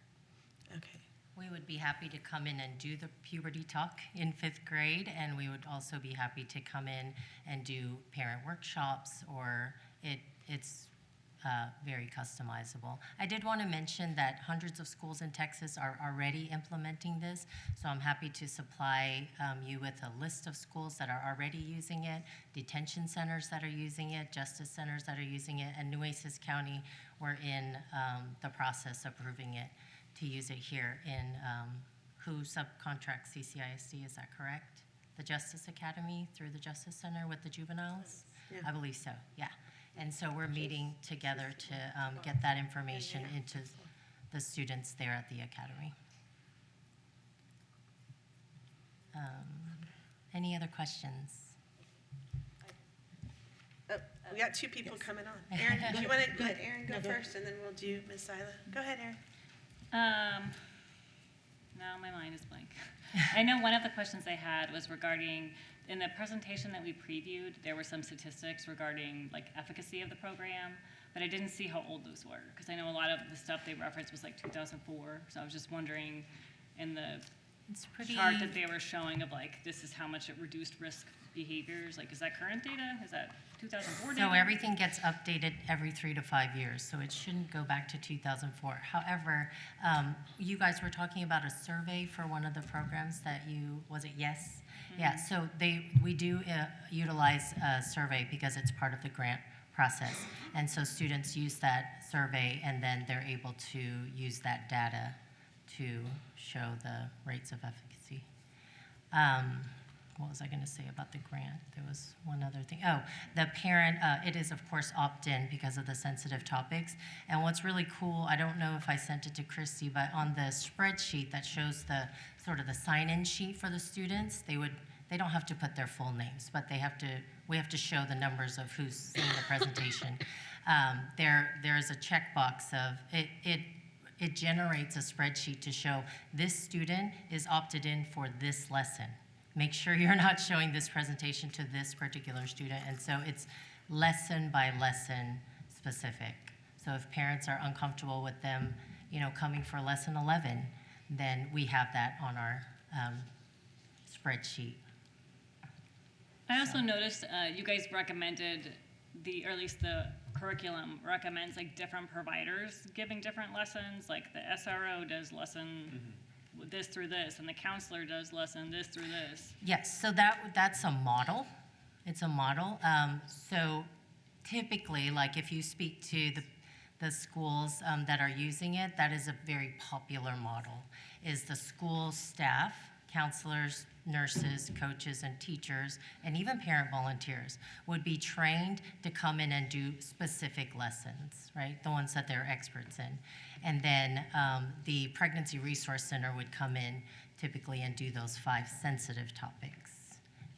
Okay.
We would be happy to come in and do the puberty talk in 5th grade, and we would also be happy to come in and do parent workshops, or it's very customizable. I did want to mention that hundreds of schools in Texas are already implementing this, so I'm happy to supply you with a list of schools that are already using it, detention centers that are using it, justice centers that are using it, and Nueces County, we're in the process of approving it to use it here in who subcontracts CCISD, is that correct? The Justice Academy through the Justice Center with the juveniles?
Yeah.
I believe so, yeah. And so we're meeting together to get that information into the students there at the academy. Any other questions?
Oh, we got 2 people coming on. Aaron, do you want to let Aaron go first, and then we'll do Ms. Sila? Go ahead, Aaron.
No, my mind is blank. I know one of the questions I had was regarding, in the presentation that we previewed, there were some statistics regarding like efficacy of the program, but I didn't see how old those were, because I know a lot of the stuff they referenced was like 2004, so I was just wondering in the chart that they were showing of like, this is how much it reduced risk behaviors, like is that current data? Is that 2004 data?
So everything gets updated every 3 to 5 years, so it shouldn't go back to 2004. However, you guys were talking about a survey for one of the programs that was it Yes? Mm-hmm. Yeah, so we do utilize a survey because it's part of the grant process. And so students use that survey, and then they're able to use that data to show the rates of efficacy. What was I going to say about the grant? There was one other thing. Oh, the parent, it is, of course, opt-in because of the sensitive topics. And what's really cool, I don't know if I sent it to Christy, but on the spreadsheet that shows the sort of the sign-in sheet for the students, they don't have to put their full names, but we have to show the numbers of who's seeing the presentation. There is a checkbox of, it generates a spreadsheet to show this student is opted in for this lesson. Make sure you're not showing this presentation to this particular student. And so it's lesson by lesson specific. So if parents are uncomfortable with them, coming for lesson 11, then we have that on our spreadsheet.
I also noticed you guys recommended or at least the curriculum recommends like different providers giving different lessons, like the SRO does lesson this through this, and the counselor does lesson this through this.
Yes, so that's a model. It's a model. So typically, like if you speak to the schools that are using it, that is a very popular model, is the school staff, counselors, nurses, coaches, and teachers, and even parent volunteers would be trained to come in and do specific lessons, right? The ones that they're experts in. And then the Pregnancy Resource Center would come in typically and do those 5 sensitive topics,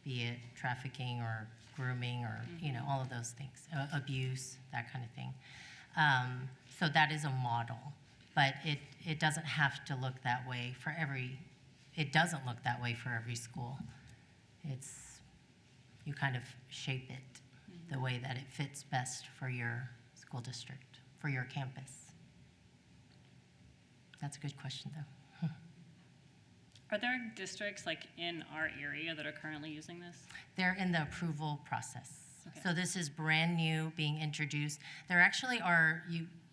be it trafficking or grooming or, all of those things, abuse, that kind of thing. So that is a model, but it doesn't have to look that way for it doesn't look that way for every school. You kind of shape it the way that it fits best for your school district, for your campus. That's a good question, though.
Are there districts like in our area that are currently using this?
They're in the approval process.
Okay.
So this is brand new, being introduced. There actually are,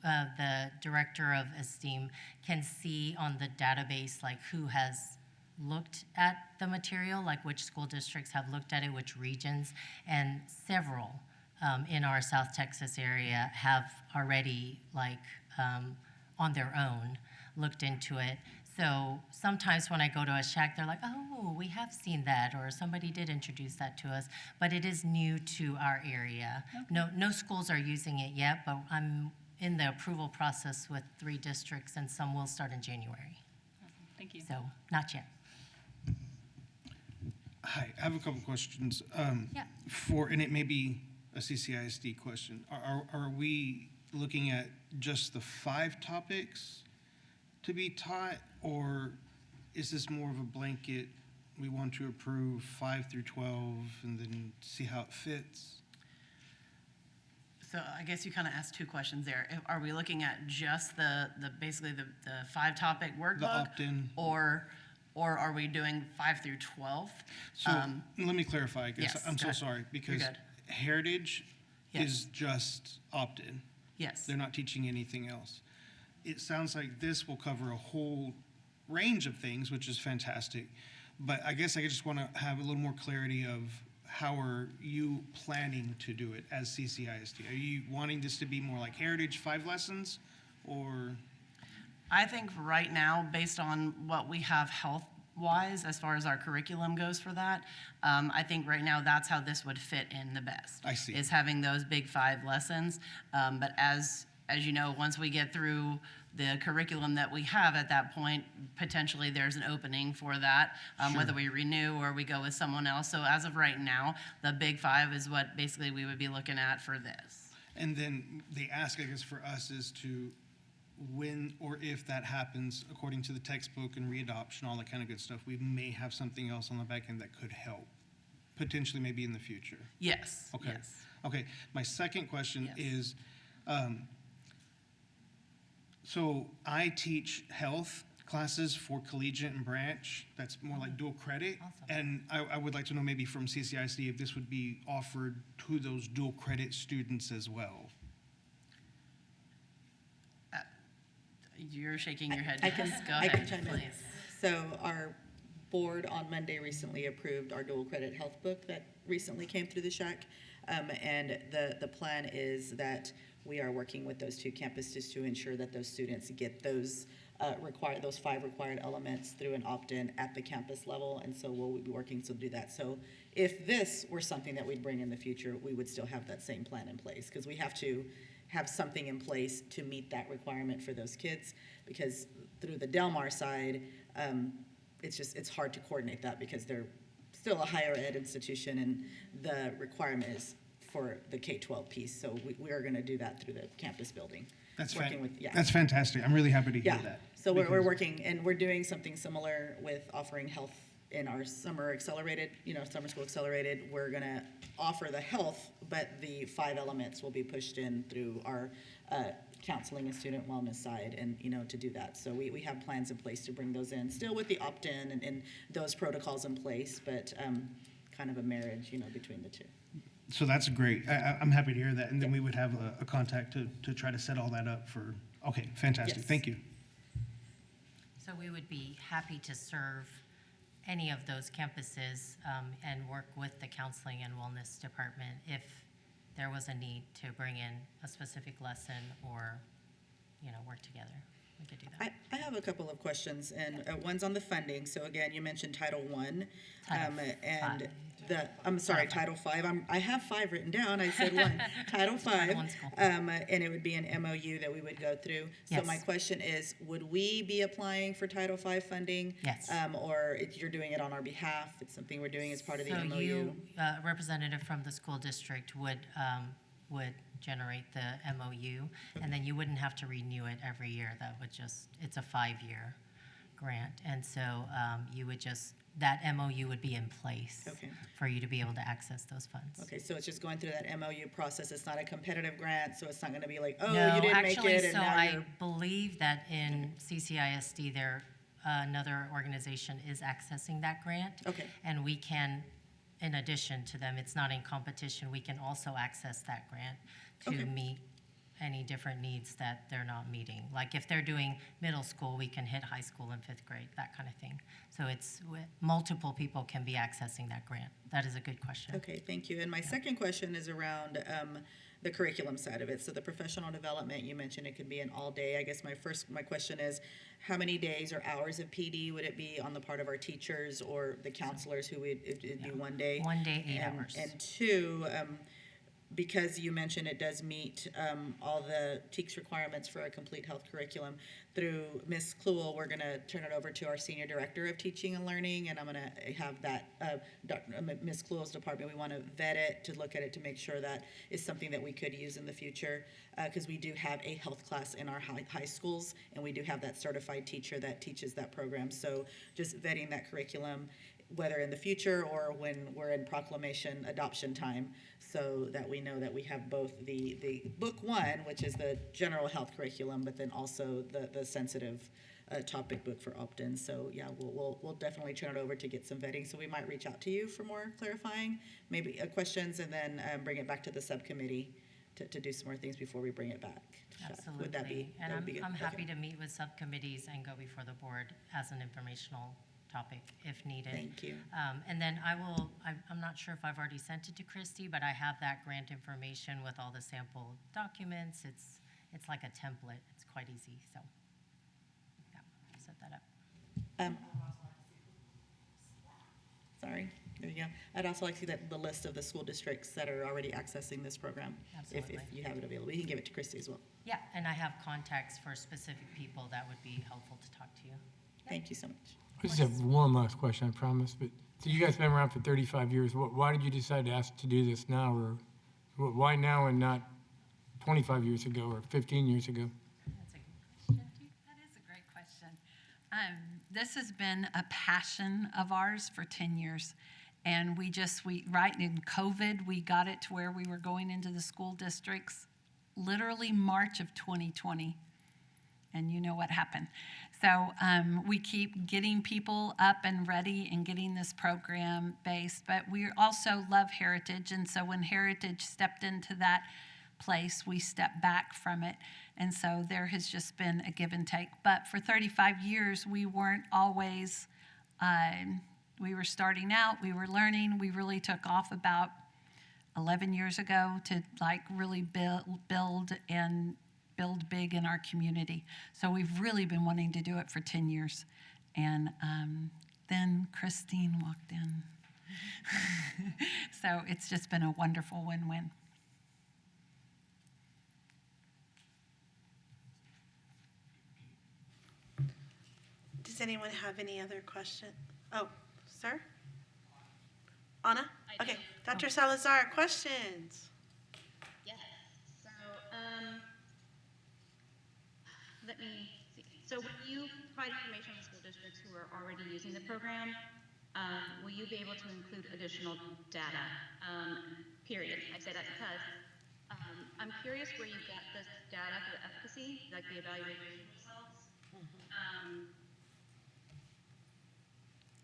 the director of Esteem can see on the database like who has looked at the material, like which school districts have looked at it, which regions, and several in our South Texas area have already, on their own, looked into it. So sometimes when I go to a SHAC, they're like, oh, we have seen that, or somebody did introduce that to us, but it is new to our area. Okay. No schools are using it yet, but I'm in the approval process with 3 districts, and some will start in January.
Awesome. Thank you.
So, not yet.
Hi, I have a couple questions.
Yeah.
And it may be a CCISD question. Are we looking at just the 5 topics to be taught, or is this more of a blanket, we want to approve 5 through 12 and then see how it fits?
So I guess you kind of asked 2 questions there. Are we looking at just basically the 5-topic workbook?
The opt-in.
Or are we doing 5 through 12?
So let me clarify, I guess.
Yes,
I'm
go
so
ahead.
sorry, because
You're good.
Heritage
Yes.
is just opt-in.
Yes.
They're not teaching anything else. It sounds like this will cover a whole range of things, which is fantastic. But I guess I just want to have a little more clarity of how are you planning to do it as CCISD? Are you wanting this to be more like Heritage 5 lessons, or?
I think right now, based on what we have health-wise, as far as our curriculum goes for that, I think right now that's how this would fit in the best.
I see.
Is having those big 5 lessons. But as you know, once we get through the curriculum that we have at that point, potentially there's an opening for that,
Sure.
whether we renew or we go with someone else. So as of right now, the big 5 is what basically we would be looking at for this.
And then the ask, I guess, for us is to, when or if that happens, according to the textbook and readoption, all that kind of good stuff, we may have something else on the back end that could help, potentially maybe in the future.
Yes.
Okay.
Yes.
Okay. My second question
Yes.
is, so I teach health classes for collegiate and branch. That's more like dual credit.
Awesome.
And I would like to know maybe from CCISD if this would be offered to those dual credit students as well.
You're shaking your head.
I can,
Yes, go
I
ahead,
can chime in.
please.
So our board on Monday recently approved our dual credit health book that recently came through the SHAC. And the plan is that we are working with those 2 campuses to ensure that those students get those those 5 required elements through an opt-in at the campus level. And so we'll be working to do that. So if this were something that we'd bring in the future, we would still have that same plan in place, because we have to have something in place to meet that requirement for those kids, because through the Del Mar side, it's hard to coordinate that because they're still a higher ed institution and the requirement is for the K-12 piece. So we are going to do that through the campus building.
That's
Yeah.
That's fantastic. I'm really happy to hear
Yeah.
that.
So we're working, and we're doing something similar with offering health in our summer accelerated, summer school accelerated. We're going to offer the health, but the 5 elements will be pushed in through our counseling and student wellness side, and, to do that. So we have plans in place to bring those in, still with the opt-in and those protocols in place, but kind of a marriage, between the two.
So that's great. I'm happy to hear that. And then we would have a contact to try to set all that up for, okay, fantastic.
Yes.
Thank you.
So we would be happy to serve any of those campuses and work with the counseling and wellness department if there was a need to bring in a specific lesson or, work together. We could do that.
I have a couple of questions, and one's on the funding. So again, you mentioned Title I.
Title
Title V. I have 5 written down. I said 1. Title V.
One's cool.
And it would be an MOU that we would go through. So
Yes.
my question is, would we be applying for Title V funding?
Yes.
Or if you're doing it on our behalf? It's something we're doing as part of the
So
MOU?
you, a representative from the school district would generate the MOU, and then you wouldn't have to renew it every year. That would it's a 5-year grant. And so you would that MOU would be in place
Okay.
for you to be able to access those funds.
Okay, so it's just going through that MOU process. It's not a competitive grant, so it's not going to be like, oh,
No,
you didn't
actually,
make it, and
so
now
I
you're...
believe that in CCISD, another organization is accessing that grant.
Okay.
And we can, in addition to them, it's not in competition, we can also access that grant to
Okay.
meet any different needs that they're not meeting. Like if they're doing middle school, we can hit high school in 5th grade, that kind of thing. So multiple people can be accessing that grant. That is a good question.
Okay, thank you. And my second question is around the curriculum side of it. So the professional development, you mentioned it could be an all day. I guess my question is, how many days or hours of PD would it be on the part of our teachers or the counselors who it'd be 1 day?
1 day, 8 hours.
And 2, because you mentioned it does meet all the TEKS requirements for a complete health curriculum, through Ms. Kluel, we're going to turn it over to our Senior Director of Teaching and Learning, and I'm going to have that, Ms. Kluel's department, we want to vet it, to look at it, to make sure that is something that we could use in the future, because we do have a health class in our high schools, and we do have that certified teacher that teaches that program. So just vetting that curriculum, whether in the future or when we're in proclamation adoption time, so that we know that we have both the book 1, which is the general health curriculum, but then also the sensitive topic book for opt-in. So yeah, we'll definitely turn it over to get some vetting. So we might reach out to you for more clarifying, maybe questions, and then bring it back to the subcommittee to do some more things before we bring it back.
Absolutely.
Would that be?
And
that would be good?
I'm happy
Okay.
to meet with subcommittees and go before the board as an informational topic if needed.
Thank you.
And then I'm not sure if I've already sent it to Christy, but I have that grant information with all the sample documents. It's like a template. It's quite easy, so yeah, I'll set that up.
Sorry, there you go. I'd also like to see the list of the school districts that are already accessing this program.
Absolutely.
If you have it available. You can give it to Christy as well.
Yeah, and I have contacts for specific people that would be helpful to talk to you.
Thank you so much.
I just have one last question, I promise. But so you guys been around for 35 years. Why did you decide to ask to do this now, or why now and not 25 years ago or 15 years ago?
That's a good question.
That is a great question. This has been a passion of ours for 10 years. And right in COVID, we got it to where we were going into the school districts literally March of 2020. And you know what happened. So we keep getting people up and ready and getting this program based, but we also love Heritage. And so when Heritage stepped into that place, we stepped back from it. And so there has just been a give and take. But for 35 years, we weren't always, we were starting out, we were learning. We really took off about 11 years ago to really build big in our community. So we've really been wanting to do it for 10 years. And then Christine walked in. So it's just been a wonderful win-win.
Does anyone have any other question? Oh, sir? Anna?
I do.
Okay, Dr. Salazar, questions?
Yes. So, let me see. So when you provide information to school districts who are already using the program, will you be able to include additional data? Period. I say that because I'm curious where you got this data for the efficacy, like the evaluation results.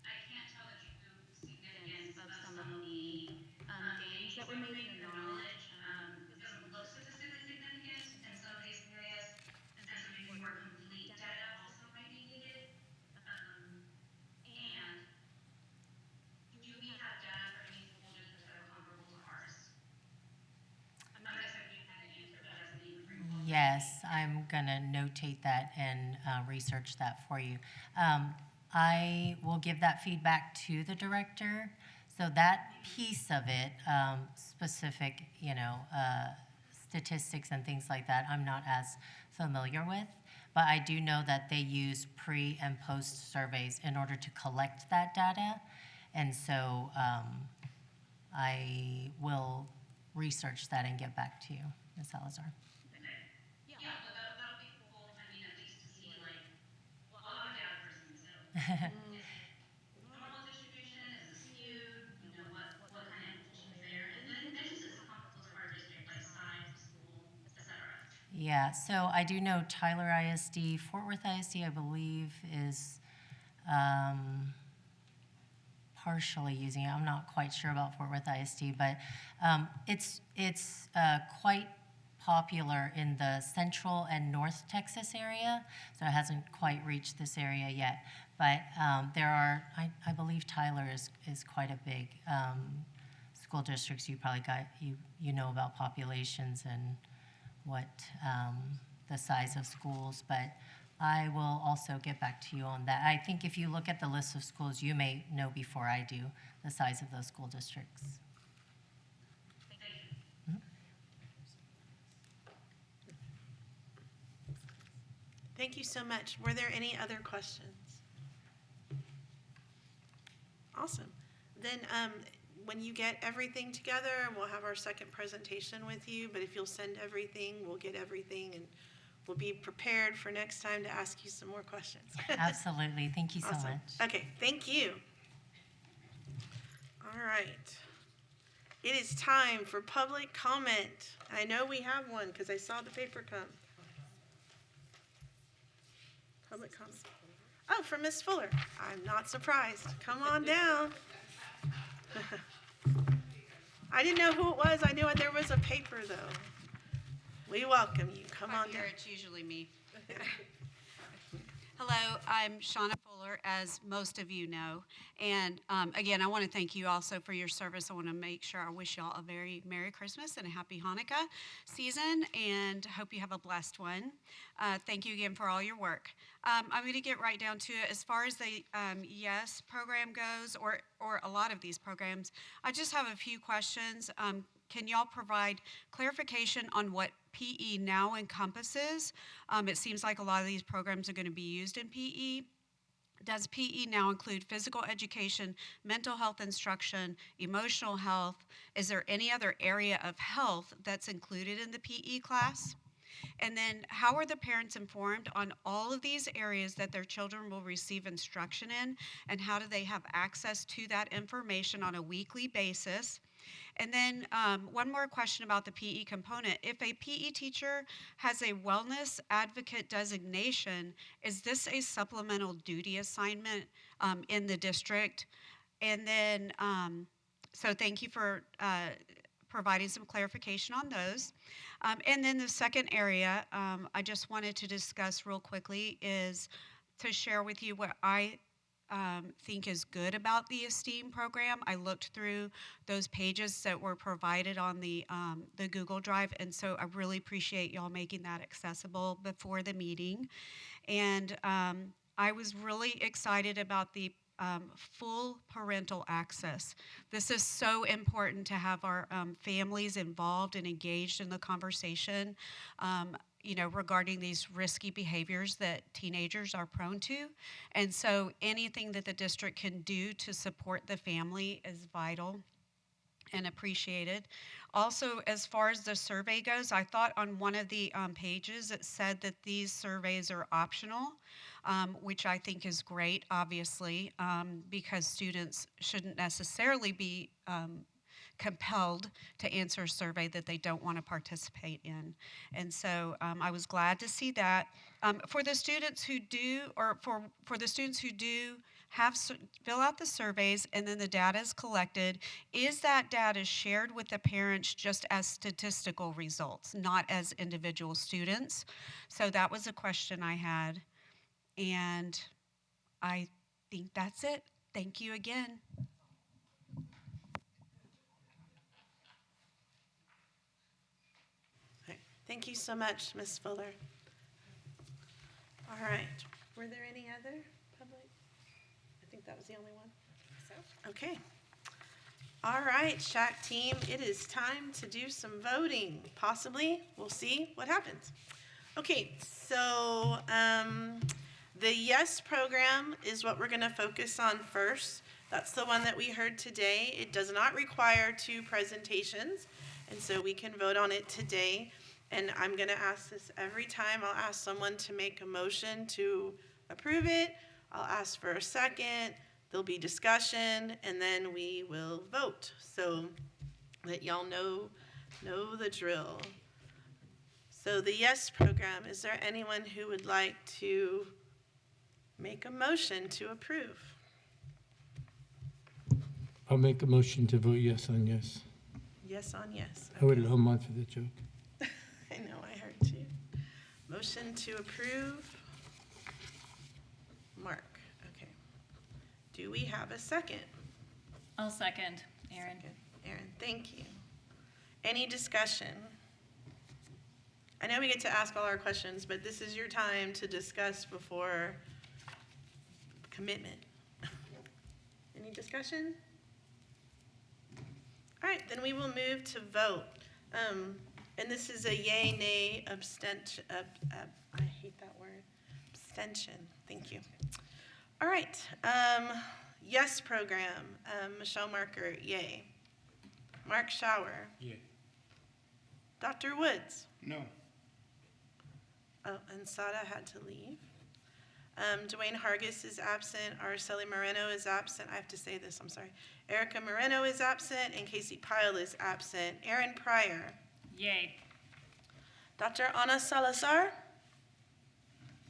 I can't tell the true significance of some of the gains that were made in the knowledge. It doesn't look statistically significant in some of these areas, and so maybe more complete data also might be needed. And do we have data for any school districts that are comparable to ours? I'm not expecting you to have an answer, but that's something you bring forward.
Yes, I'm gonna notate that and research that for you. I will give that feedback to the director. So that piece of it, specific, statistics and things like that, I'm not as familiar with. But I do know that they use pre and post surveys in order to collect that data. And so I will research that and get back to you, Ms. Salazar.
Yeah, that'll be cool. I mean, at least to see like, well, I'm a data person, so normal distribution is skewed. You know what kind of implications there, and then just as comparable to our district, like size of school, etc.
Yeah, so I do know Tyler ISD, Fort Worth ISD, I believe, is partially using it. I'm not quite sure about Fort Worth ISD, but it's quite popular in the central and north Texas area, so it hasn't quite reached this area yet. But there are, I believe Tyler is quite a big school district. You probably got, you know about populations and what the size of schools, but I will also get back to you on that. I think if you look at the list of schools, you may know before I do the size of those school districts.
Thank you so much. Were there any other questions? Awesome. Then when you get everything together, we'll have our second presentation with you, but if you'll send everything, we'll get everything, and we'll be prepared for next time to ask you some more questions.
Absolutely. Thank you so
Awesome.
much.
Okay, thank you. All right. It is time for public comment. I know we have one because I saw the paper come. Public comment. Oh, from Ms. Fuller. I'm not surprised. Come on down. I didn't know who it was. I knew there was a paper, though. We welcome you. Come on down.
It's usually me. Hello, I'm Shauna Fuller, as most of you know. And again, I want to thank you also for your service. I want to make sure I wish y'all a very Merry Christmas and a Happy Hanukkah season, and hope you have a blessed one. Thank you again for all your work. I'm going to get right down to it. As far as the YES program goes, or a lot of these programs, I just have a few questions. Can y'all provide clarification on what PE now encompasses? It seems like a lot of these programs are going to be used in PE. Does PE now include physical education, mental health instruction, emotional health? Is there any other area of health that's included in the PE class? And then how are the parents informed on all of these areas that their children will receive instruction in? And how do they have access to that information on a weekly basis? And then one more question about the PE component. If a PE teacher has a wellness advocate designation, is this a supplemental duty assignment in the district? And then, so thank you for providing some clarification on those. And then the second area I just wanted to discuss real quickly is to share with you what I think is good about the ESTEAM program. I looked through those pages that were provided on the Google Drive, and so I really appreciate y'all making that accessible before the meeting. And I was really excited about the full parental access. This is so important to have our families involved and engaged in the conversation. Regarding these risky behaviors that teenagers are prone to. And so anything that the district can do to support the family is vital. and appreciated. Also, as far as the survey goes, I thought on one of the pages it said that these surveys are optional, which I think is great, obviously, because students shouldn't necessarily be compelled to answer a survey that they don't want to participate in. And so I was glad to see that. For the students who do, or for the students who do fill out the surveys and then the data is collected, is that data shared with the parents just as statistical results, not as individual students? So that was a question I had. And I think that's it. Thank you again.
Thank you so much, Ms. Fuller. All right. Were there any other public? I think that was the only one. Okay. All right, SHAC team, it is time to do some voting. Possibly. We'll see what happens. Okay, so the YES program is what we're going to focus on first. That's the one that we heard today. It does not require 2 presentations, and so we can vote on it today. And I'm going to ask this every time. I'll ask someone to make a motion to approve it. I'll ask for a second. There'll be discussion, and then we will vote. So that y'all know the drill. So the YES program, is there anyone who would like to make a motion to approve?
I'll make a motion to vote yes on yes.
Yes on yes.
I waited a whole month for the joke.
I know, I heard too. Motion to approve. Mark, okay. Do we have a second?
I'll second, Erin.
Erin, thank you. Any discussion? I know we get to ask all our questions, but this is your time to discuss before commitment. Any discussion? All right, then we will move to vote. And this is a yay, nay, abstention. I hate that word. Abstention. Thank you. All right. Yes program. Michelle Marker, yay. Mark Schauer.
Yay.
Dr. Woods.
No.
Oh, and Sada had to leave. Dwayne Hargis is absent. Araceli Moreno is absent. I have to say this, I'm sorry. Erica Moreno is absent, and Casey Pyle is absent. Aaron Pryor.
Yay.
Dr. Ana Salazar?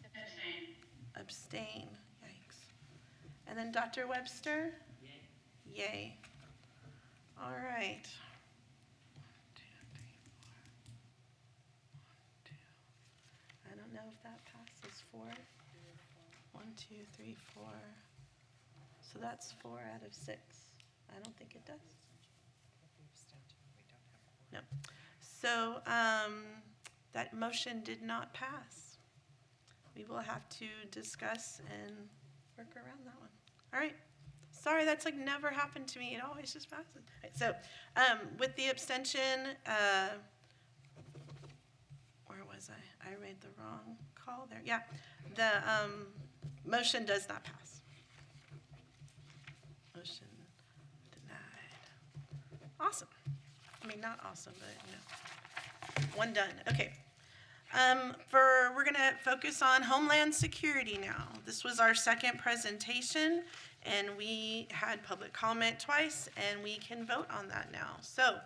Abstain.
Abstain. Yikes. And then Dr. Webster? Yay. Yay. All right. 1, 2, 3, 4. 1, 2. I don't know if that passes 4. 1, 2, 3, 4. So that's 4 out of 6. I don't think it does. No. So that motion did not pass. We will have to discuss and work around that one. All right. Sorry, that's like never happened to me. It always just passes. All right, so with the abstention, where was I? I made the wrong call there. Yeah, the motion does not pass. Motion denied. Awesome. I mean, not awesome, but you know, one done. Okay. We're gonna focus on Homeland Security now. This was our second presentation, and we had public comment twice, and we can vote on that now. So,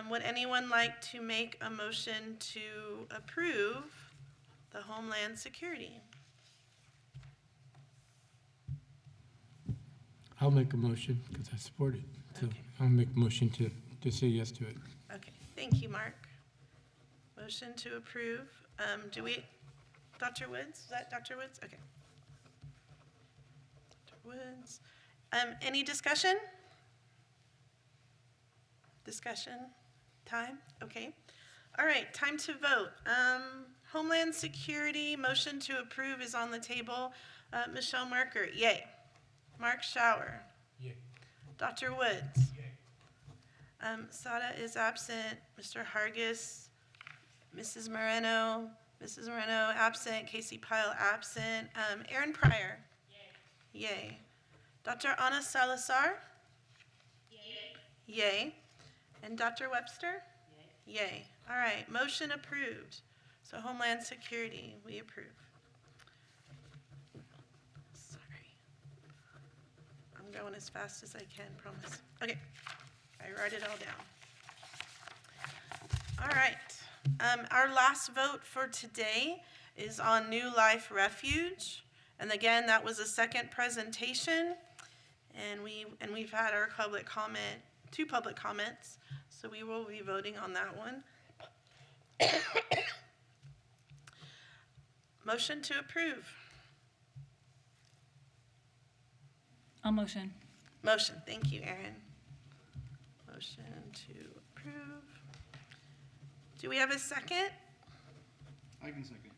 would anyone like to make a motion to approve the Homeland Security?
I'll make a motion because I support it. So
Okay.
I'll make a motion to say yes to it.
Okay, thank you, Mark. Motion to approve. Dr. Woods? Is that Dr. Woods? Okay. Dr. Woods. Any discussion? Discussion? Time? Okay. All right, time to vote. Homeland Security, motion to approve is on the table. Michelle Marker, yay. Mark Schauer.
Yay.
Dr. Woods. Yay. Sada is absent. Mr. Hargis. Mrs. Moreno absent. Casey Pyle absent. Aaron Pryor. Yay. Yay. Dr. Ana Salazar. Yay. Yay. And Dr. Webster? Yay. All right, motion approved. So Homeland Security, we approve. Sorry. I'm going as fast as I can, promise. Okay, I write it all down. All right, our last vote for today is on New Life Refuge. And again, that was a second presentation. And we've had our public comment, 2 public comments. So we will be voting on that one. Motion to approve.
I'll motion.
Motion, thank you, Erin. Motion to approve. Do we have a second?
I can second.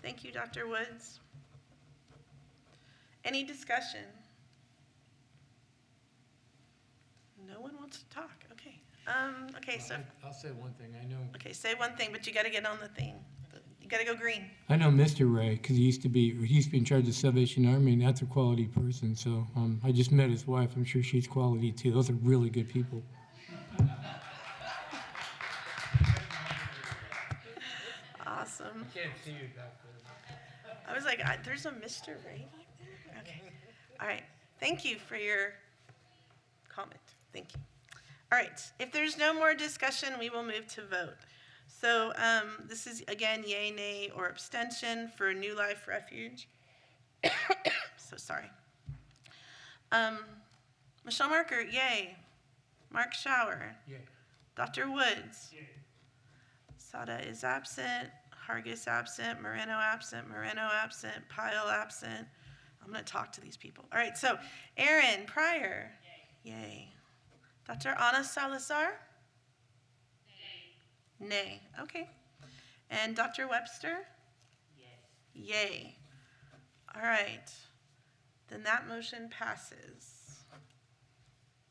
Thank you, Dr. Woods. Any discussion? No one wants to talk, okay. Okay, so,
I'll say one thing. I know.
okay, say one thing, but you gotta get on the thing. You gotta go green.
I know Mr. Ray because he used to be in charge of Salvation Army, and that's a quality person. So I just met his wife. I'm sure she's quality too. Those are really good people.
Awesome.
I can't see you back there.
I was like, there's a Mr. Ray back there? Okay. All right. Thank you for your comment. Thank you. All right. If there's no more discussion, we will move to vote. So this is, again, yay, nay, or abstention for New Life Refuge. So sorry. Michelle Marker, yay. Mark Schauer.
Yay.
Dr. Woods.
Yay.
Sada is absent. Hargis absent. Moreno absent. Moreno absent. Pyle absent. I'm going to talk to these people. All right, so Aaron Pryor. Yay. Yay. Dr. Ana Salazar? Nay. Nay. Okay. And Dr. Webster? Yay. Yay. All right. Then that motion passes.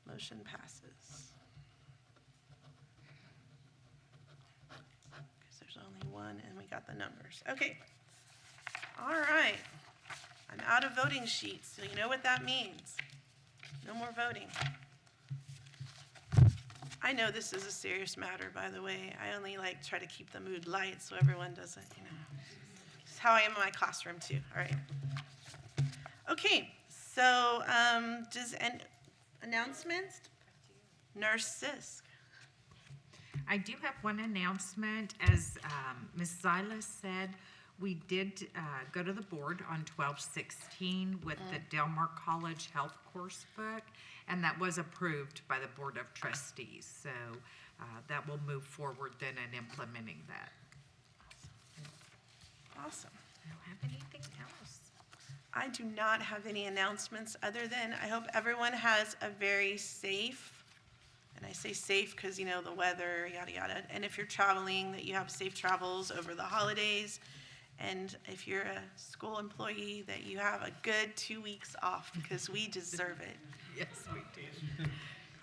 Motion passes. Because there's only one and we got the numbers. Okay. All right. I'm out of voting sheets, so you know what that means. No more voting. I know this is a serious matter, by the way. I only try to keep the mood light so everyone doesn't, It's how I am in my classroom too. All right. Okay, so does any announcements? Nurse Sisk.
I do have one announcement. As Ms. Zyla said, we did go to the board on 12/16 with the Del Mar College Health Course Book, and that was approved by the Board of Trustees. So that will move forward then in implementing that.
Awesome.
I don't have anything else.
I do not have any announcements other than I hope everyone has a very safe, and I say safe because, the weather, yada, yada. And if you're traveling, that you have safe travels over the holidays. And if you're a school employee, that you have a good 2 weeks off because we deserve it.
Yes, we do.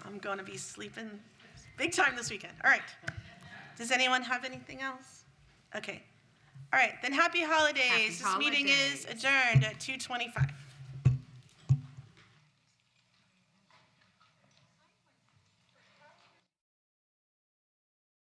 I'm going to be sleeping big time this weekend. All right. Does anyone have anything else? Okay. All right. Then happy holidays.
Happy
This meeting is
holidays.
adjourned at 2:25.